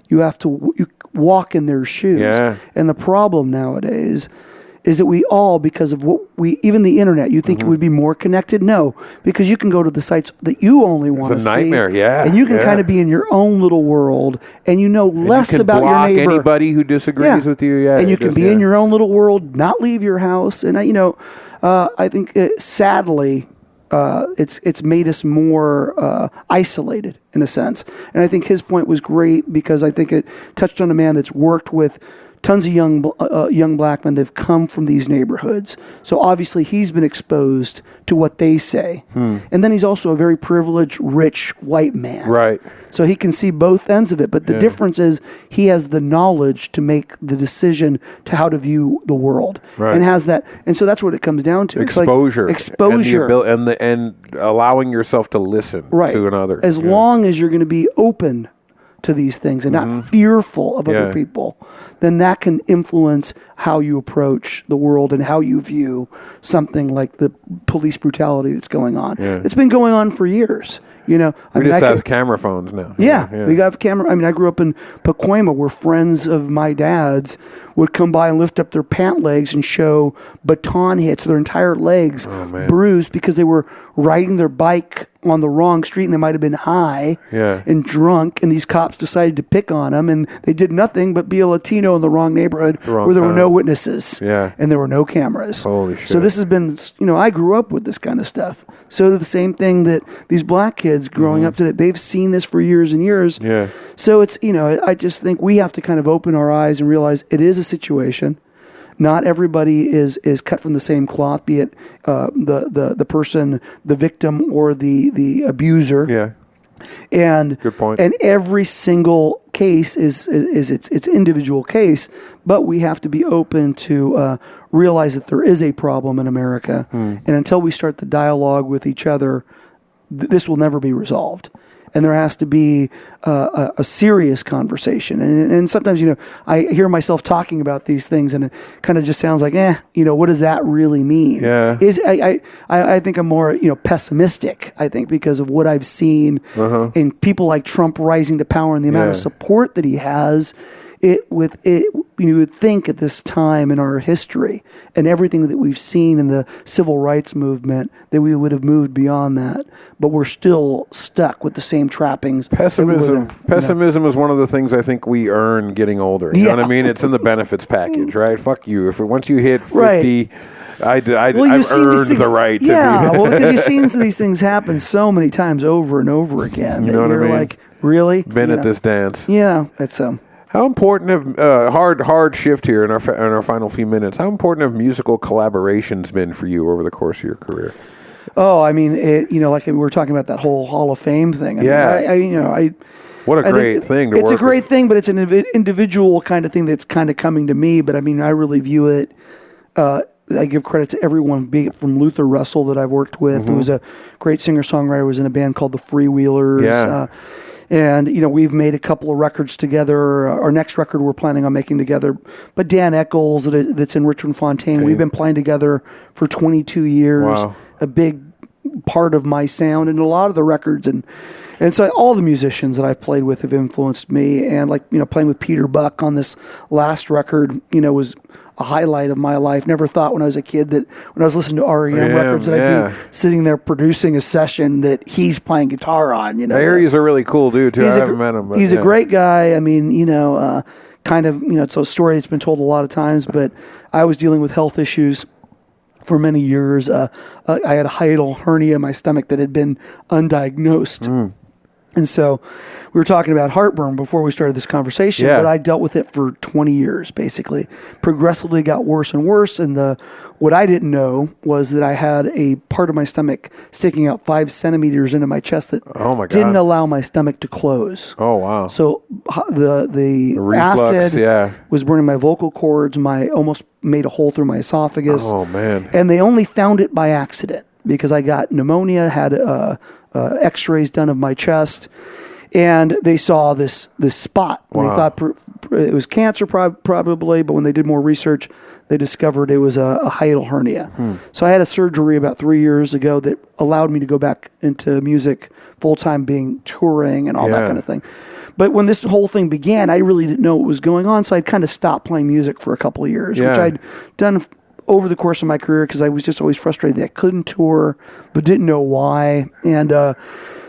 D: You have to walk in their shoes.
B: Yeah.
D: And the problem nowadays is that we all, because of even the internet, you think it would be more connected? No, because you can go to the sites that you only want to see.
B: It's a nightmare,
D: and you can kind of be in your own little world, and you know less about your neighbor.
B: Anybody who disagrees with you,
D: and you can be in your own little world, not leave your house. And I think sadly, it's made us more isolated in a sense. And I think his point was great because I think it touched on a man that's worked with tons of young black men. They've come from these neighborhoods. So obviously he's been exposed to what they say. And then he's also a very privileged, rich white man.
B: Right.
D: So he can see both ends of it. But the difference is he has the knowledge to make the decision to how to view the world.
B: Right.
D: And has that. And so that's what it comes down to.
B: Exposure.
D: It's like exposure.
B: And allowing yourself to listen to another.
D: As long as you're going to be open to these things and not fearful of other people, then that can influence how you approach the world and how you view something like the police brutality that's going on. Yeah. It's been going on for years. You know,
B: we just have camera phones now.
D: Yeah, we got camera. I mean, I grew up in Pacoima, where friends of my dad's would come by and lift up their pant legs and show baton hits, their entire legs bruised because they were riding their bike on the wrong street and they might have been high and drunk, and these cops decided to pick on them, and they did nothing but be a Latino in the wrong neighborhood where there were no witnesses and there were no cameras.
B: Holy shit.
D: So this has been, you know, I grew up with this kind of stuff. So the same thing that these black kids growing up to that, they've seen this for years and years. Yeah. So it's, you know, I just think we have to kind of open our eyes and realize it is a situation. Not everybody is cut from the same cloth, be it the person, the victim, or the abuser.
B: Yeah.
D: And
B: good point.
D: And every single case is its individual case, but we have to be open to realize that there is a problem in America, and until we start the dialogue with each other, this will never be resolved. And there has to be a serious conversation. And sometimes, you know, I hear myself talking about these things, and it kind of just sounds like, you know, what does that really mean?
B: Yeah.
D: I think I'm more, you know, pessimistic, I think, because of what I've seen in people like Trump rising to power and the amount of support that he has. You would think at this time in our history and everything that we've seen in the civil rights movement that we would have moved beyond that, but we're still stuck with the same trappings.
B: Pessimism is one of the things I think we earn getting older. You know what I mean? It's in the benefits package, right? Fuck you. Once you hit 50, I've earned the right to be
D: well, because you've seen these things happen so many times over and over again.
B: You know what I mean?
D: Like, really?
B: Been at this dance.
D: Yeah, it's
B: How important have hard shift here in our final few minutes? How important have musical collaborations been for you over the course of your career?
D: Oh, I mean, you know, like we were talking about that whole Hall of Fame thing.
B: What a great thing!
D: It's a great thing, but it's an individual kind of thing that's kind of coming to me. But I mean, I really view it. I give credit to everyone, be it from Luther Russell that I've worked with, who was a great singer-songwriter, was in a band called the Freewheelers.
B: Yeah.
D: And, you know, we've made a couple of records together. Our next record we're planning on making together. But Dan Eccles, that's in Richmond Fontaine, we've been playing together for 22 years.
B: Wow.
D: A big part of my sound and a lot of the records. And so all the musicians that I've played with have influenced me. And, like, you know, playing with Peter Buck on this last record, you know, was a highlight of my life. Never thought when I was a kid that when I was listening to REM records that I'd be sitting there producing a session that he's playing guitar on. You know,
B: I hear he's a really cool dude too. I haven't met him, but
D: he's a great guy. I mean, you know, kind of, you know, it's a story that's been told a lot of times. But I was dealing with health issues for many years. I had a hiatal hernia in my stomach that had been undiagnosed. And so we were talking about heartburn before we started this conversation, but I dealt with it for 20 years, basically. Progressively got worse and worse, and what I didn't know was that I had a part of my stomach sticking out 5 centimeters into my chest that didn't allow my stomach to close.
B: Oh, wow.
D: So the
B: reflux,
D: acid was burning my vocal cords, almost made a hole through my esophagus.
B: Oh, man.
D: And they only found it by accident because I got pneumonia, had x-rays done of my chest, and they saw this spot. And they thought it was cancer probably, but when they did more research, they discovered it was a hiatal hernia. So I had a surgery about 3 years ago that allowed me to go back into music full-time, being touring and all that kind of thing. But when this whole thing began, I really didn't know what was going on, so I'd kind of stopped playing music for a couple of years, which I'd done over the course of my career because I was just always frustrated that I couldn't tour, but didn't know why. And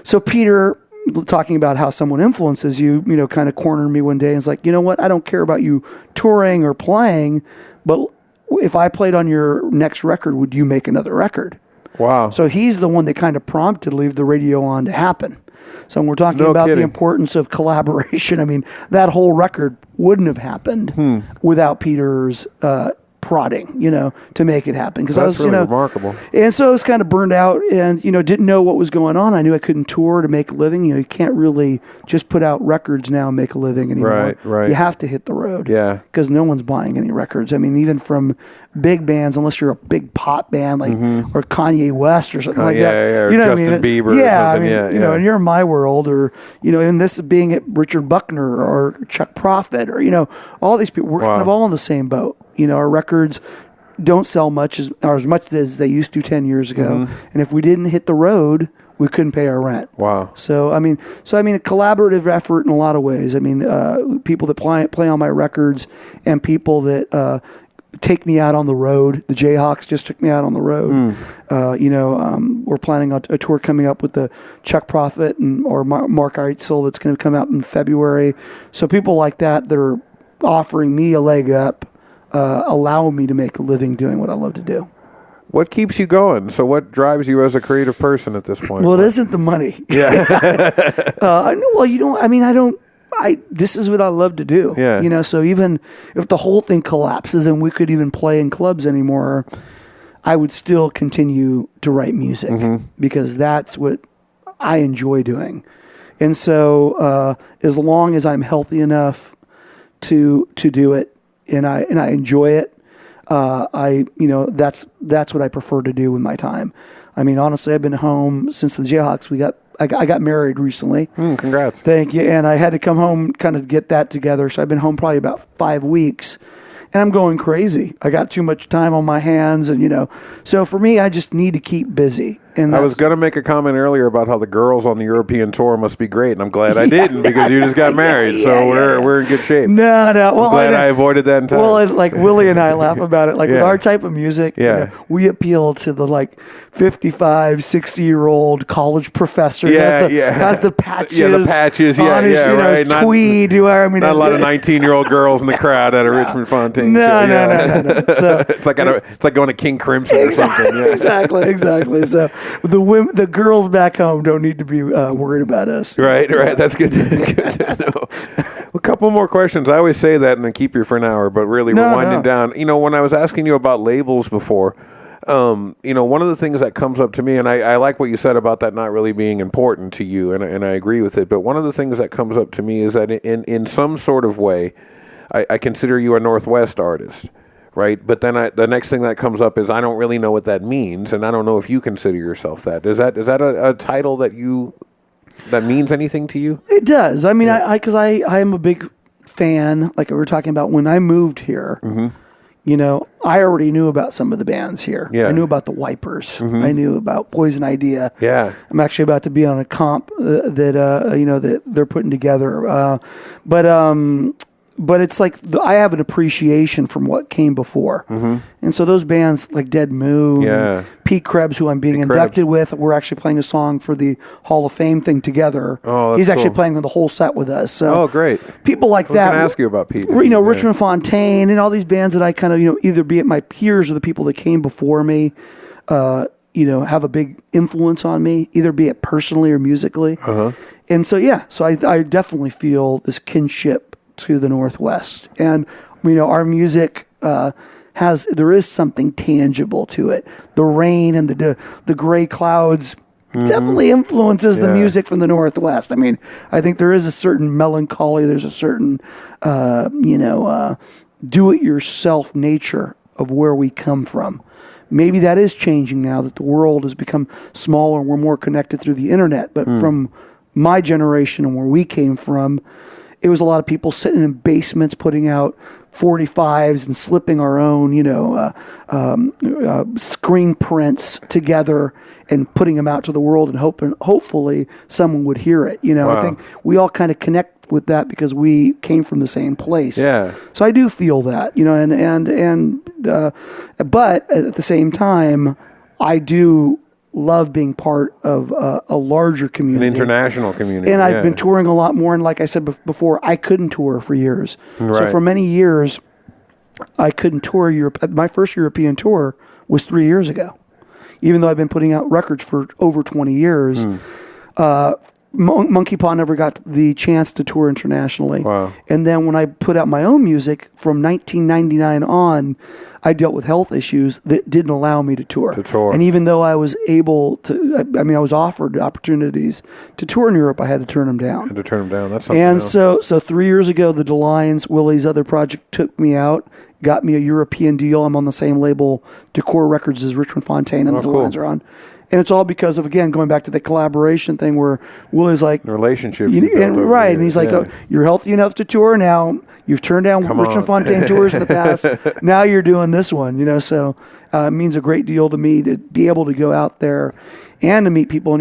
D: so Peter, talking about how someone influences you, you know, kind of cornered me one day and was like, you know what, I don't care about you touring or playing, but if I played on your next record, would you make another record?
B: Wow.
D: So he's the one that kind of prompted Leave the Radio On to happen. So when we're talking about the importance of collaboration, I mean, that whole record wouldn't have happened without Peter's prodding, to make it happen. Because I was,
B: really remarkable.
D: And so I was kind of burned out and, didn't know what was going on. I knew I couldn't tour to make a living. You can't really just put out records now and make a living anymore.
B: Right.
D: You have to hit the road.
B: Yeah.
D: Because no one's buying any records. I mean, even from big bands, unless you're a big pop band or Kanye West or something like that.
B: Or Justin Bieber or something.
D: And you're in my world or, and this is being at Richard Buckner or Chuck Prophet or, all these people, we're kind of all in the same boat. Our records don't sell much as much as they used to 10 years ago. And if we didn't hit the road, we couldn't pay our rent.
B: Wow.
D: So a collaborative effort in a lot of ways. People that play on my records and people that take me out on the road. The Jayhawks just took me out on the road. We're planning a tour coming up with the Chuck Prophet or Mark Eitzel that's going to come out in February. So people like that are offering me a leg up, allowing me to make a living doing what I love to do.
B: What keeps you going? So what drives you as a creative person at this point?
D: Well, it isn't the money.
B: Yeah.
D: This is what I love to do.
B: Yeah.
D: So even if the whole thing collapses and we could even play in clubs anymore, I would still continue to write music because that's what I enjoy doing. And so as long as I'm healthy enough to do it and I enjoy it, that's what I prefer to do with my time. Honestly, I've been home since the Jayhawks. I got married recently.
B: Congrats.
D: Thank you. And I had to come home kind of get that together. So I've been home probably about 5 weeks. And I'm going crazy. I got too much time on my hands, and so for me, I just need to keep busy. And
B: I was going to make a comment earlier about how the girls on the European tour must be great, and I'm glad I didn't because you just got married, so we're in good shape.
D: No. Well,
B: I'm glad I avoided that entirely.
D: Well, like Willie and I laugh about it. Like with our type of music, we appeal to the 55, 60-year-old college professor. Has the patches.
B: Yeah, the patches.
D: On his, his tweed. Not
B: a lot of 19-year-old girls in the crowd at a Richmond Fontaine.
D: No. So
B: it's like going to King Crimson or something. Yeah.
D: Exactly. So the girls back home don't need to be worried about us.
B: Right. That's good to know. A couple more questions. I always say that and then keep you for an hour, but really we're winding down. When I was asking you about labels before, one of the things that comes up to me, and I like what you said about that not really being important to you, and I agree with it, but one of the things that comes up to me is that in some sort of way, I consider you a Northwest artist. Right, but then the next thing that comes up is I don't really know what that means, and I don't know if you consider yourself that. Is that a title that means anything to you?
D: It does. I am a big fan. Like we were talking about when I moved here. I already knew about some of the bands here.
B: Yeah.
D: I knew about the Wipers. I knew about Poison Idea.
B: Yeah,
D: I'm actually about to be on a comp that they're putting together. But it's like I have an appreciation from what came before. And so those bands like Dead Moon, Pete Krebs, who I'm being inducted with, we're actually playing a song for the Hall of Fame thing together.
B: Oh,
D: He's actually
B: cool.
D: playing the whole set with us. So
B: great.
D: People like that.
B: I was going to ask you about Pete.
D: Richmond Fontaine and all these bands that I kind of, either be it my peers or the people that came before me, have a big influence on me, either be it personally or musically. And so, so I definitely feel this kinship to the Northwest, and our music there is something tangible to it. The rain and the gray clouds definitely influences the music from the Northwest. I think there is a certain melancholy. There's a certain do-it-yourself nature of where we come from. Maybe that is changing now that the world has become smaller and we're more connected through the internet. But from my generation and where we came from, it was a lot of people sitting in basements putting out 45s and slipping our own, screen prints together and putting them out to the world and hopefully someone would hear it. I think we all kind of connect with that because we came from the same place.
B: Yeah.
D: So I do feel that, but at the same time, I do love being part of a larger community.
B: An international community.
D: And I've been touring a lot more. And like I said before, I couldn't tour for years.
B: Right.
D: So for many years, I couldn't tour Europe. My first European tour was 3 years ago. Even though I've been putting out records for over 20 years, Monkey Paw never got the chance to tour internationally.
B: Wow.
D: And then when I put out my own music from 1999 on, I dealt with health issues that didn't allow me to tour. And even though I was able to, I was offered opportunities to tour in Europe, I had to turn them down.
B: That's something
D: And
B: else.
D: so 3 years ago, the Delines, Willie's other project, took me out, got me a European deal. I'm on the same label, Decor Records, as Richmond Fontaine, and the Delines are on. And it's all because of, again, going back to the collaboration thing where Willie's like...
B: The relationships.
D: Right. And he's like, oh, you're healthy enough to tour now. You've turned down Richmond Fontaine tours in the past. Now you're doing this one, So it means a great deal to me to be able to go out there and to meet people.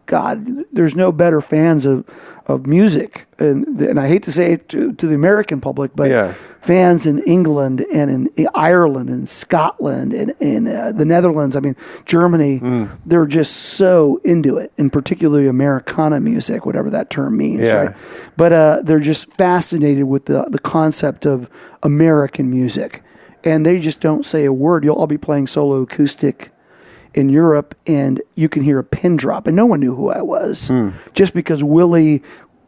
D: God, there's no better fans of music. And I hate to say it to the American public, but fans in England and in Ireland and Scotland and in the Netherlands, Germany, they're just so into it, and particularly Americana music, whatever that term means, right? But they're just fascinated with the concept of American music, and they just don't say a word. I'll be playing solo acoustic in Europe, and you can hear a pin drop, and no one knew who I was, just because Willie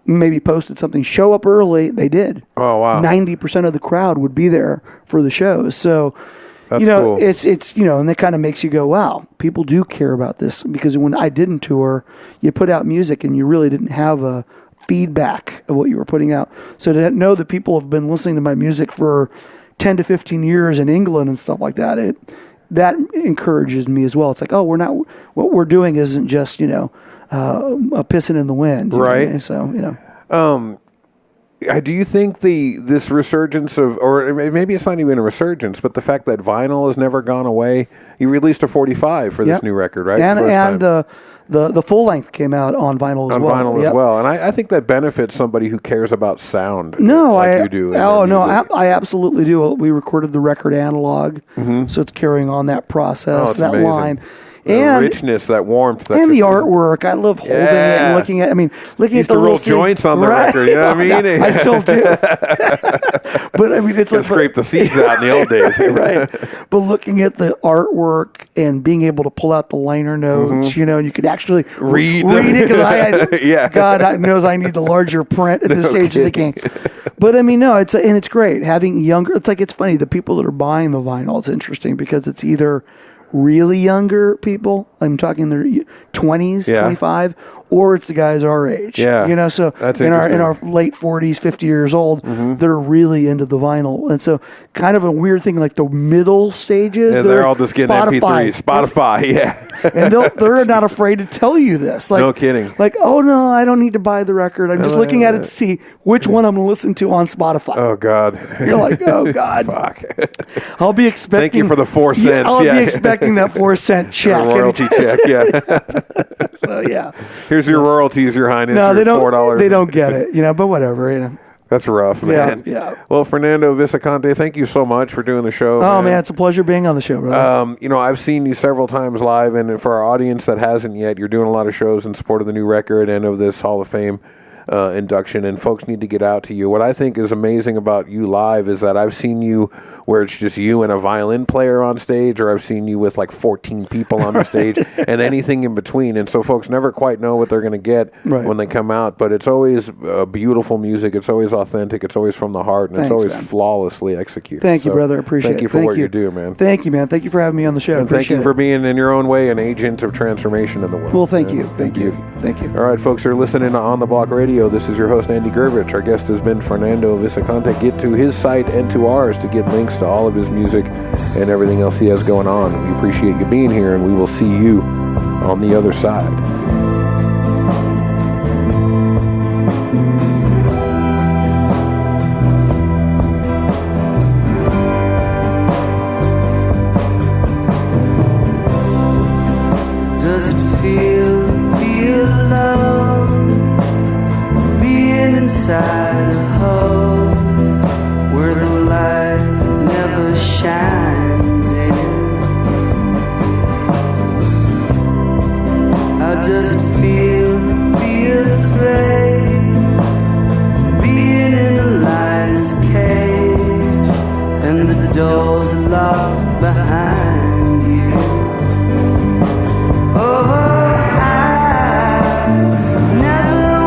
D: maybe posted something, show up early. They did.
B: Oh, wow.
D: 90% of the crowd would be there for the shows. So,
B: that's cool.
D: it's and that kind of makes you go, wow, people do care about this. Because when I didn't tour, you put out music and you really didn't have a feedback of what you were putting out. So to know that people have been listening to my music for 10 to 15 years in England and stuff like that, that encourages me as well. It's like, oh, what we're doing isn't just, a pissing in the wind.
B: Right.
D: So,
B: do you think this resurgence of, or maybe it's not even a resurgence, but the fact that vinyl has never gone away? You released a 45 for this new record, right?
D: And the full length came out on vinyl as well.
B: On vinyl as well. And I think that benefits somebody who cares about sound.
D: No,
B: you do.
D: I absolutely do. We recorded the record analog, so it's carrying on that process, that
B: amazing.
D: Line.
B: The richness, that warmth,
D: and the artwork. I love holding it and looking at. Looking at the
B: roll joints on the record. You know what I mean?
D: I still do. But it's like
B: scrape the seeds out in the old days,
D: right? But looking at the artwork and being able to pull out the liner notes, and you could actually read it because God knows I need the larger print at this stage of the game. But it's great having younger. It's funny, the people that are buying the vinyl. It's interesting because it's either really younger people, I'm talking their 20s, 25, or it's the guys our age.
B: Yeah.
D: So
B: that's
D: in our late 40s, 50 years old, they're really into the vinyl. And so kind of a weird thing, like the middle stages.
B: And they're all just getting MP3s. Spotify,
D: And they're not afraid to tell you this.
B: No kidding.
D: Like, oh, no, I don't need to buy the record. I'm just looking at it to see which one I'm going to listen to on Spotify.
B: Oh, God.
D: You're like, oh, God.
B: Fuck.
D: I'll be expecting...
B: Thank you for the 4 cents.
D: I'll be expecting that 4-cent check.
B: Royalty check,
D: So, yeah.
B: Here's your royalties, Your Highness.
D: No, they don't.
B: $4.
D: They don't get it, but whatever,
B: That's rough, man.
D: Yeah.
B: Well, Fernando Viciconte, thank you so much for doing the show.
D: Oh, man, it's a pleasure being on the show, brother.
B: I've seen you several times live, and for our audience that hasn't yet, you're doing a lot of shows in support of the new record and of this Hall of Fame induction, and folks need to get out to you. What I think is amazing about you live is that I've seen you where it's just you and a violin player on stage, or I've seen you with like 14 people on the stage and anything in between. And so folks never quite know what they're going to get when they come out, but it's always beautiful music. It's always authentic. It's always from the heart, and it's always flawlessly executed.
D: Thank you, brother. Appreciate it.
B: Thank you for what you do, man.
D: Thank you, man. Thank you for having me on the show.
B: And thank you for being, in your own way, an agent of transformation in the world.
D: Well, thank you. Thank you.
B: All right, folks, you're listening to On the Block Radio. This is your host, Andy Gervich. Our guest has been Fernando Viciconte. Get to his site and to ours to get links to all of his music and everything else he has going on. We appreciate you being here, and we will see you on the other side.
C: Does it feel alone, being inside a hole where the light never shines in? How does it feel to be afraid, being in a lion's cage and the doors are locked behind you? Oh, I never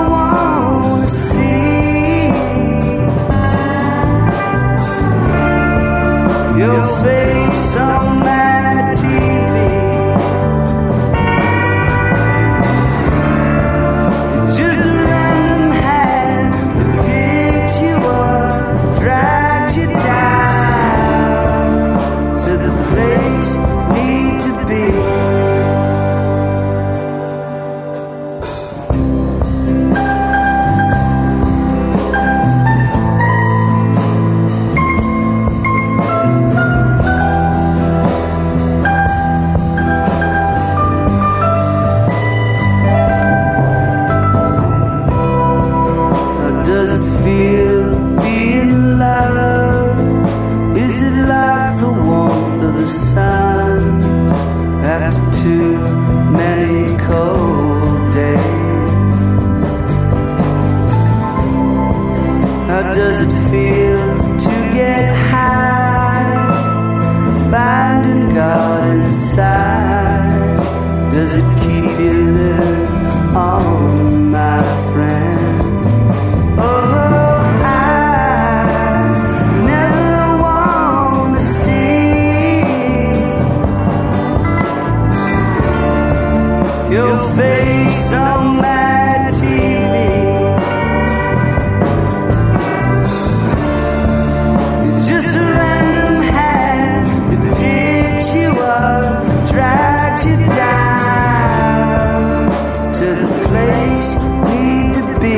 C: too many cold days. How does it feel to get high, finding God inside? Does it keep you lit on, my friend? Oh, I never want to see your face on my TV. It's just a random hand that picks you up, drags you down to the place we need to be.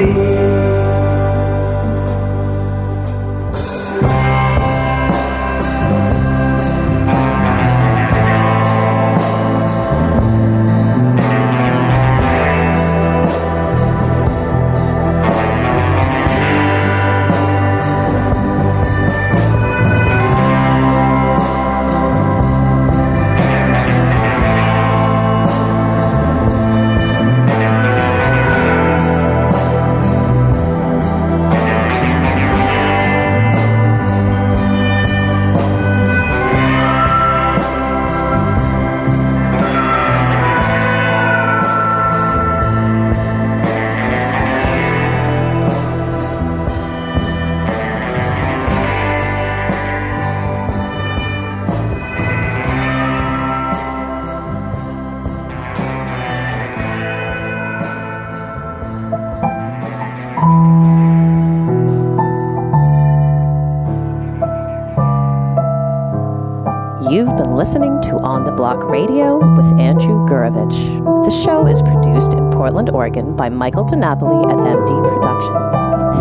A: You've been listening to On the Block Radio with Andrew Gurovich. The show is produced in Portland, Oregon by Michael DiNapoli at MD Productions.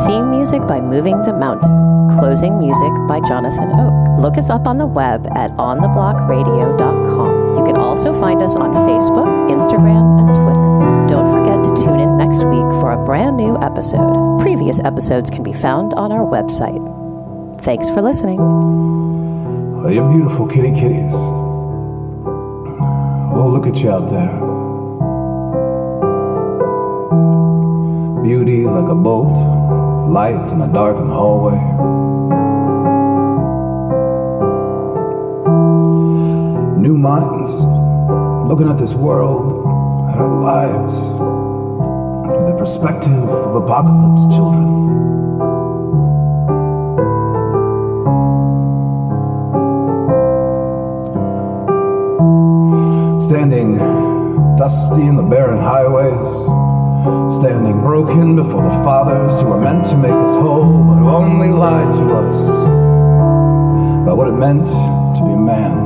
A: Theme music by Moving the Mountain. Closing music by Jonathan Oak. Look us up on the web at ontheblockradio.com. You can also find us on Facebook, Instagram, and Twitter. Don't forget to tune in next week for a brand new episode. Previous episodes can be found on our website. Thanks for listening.
F: Well, you're beautiful kitty kitties. Oh, look at you out there. Beauty like a bolt, light in a darkened hallway. New minds, looking at this world, at our lives, with the perspective of apocalypse children. Standing dusty in the barren highways, standing broken before the fathers who were meant to make us whole, but who only lied to us about what it meant to be a man,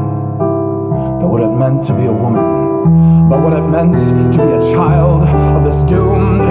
F: about what it meant to be a woman, about what it meant to be a child of this doomed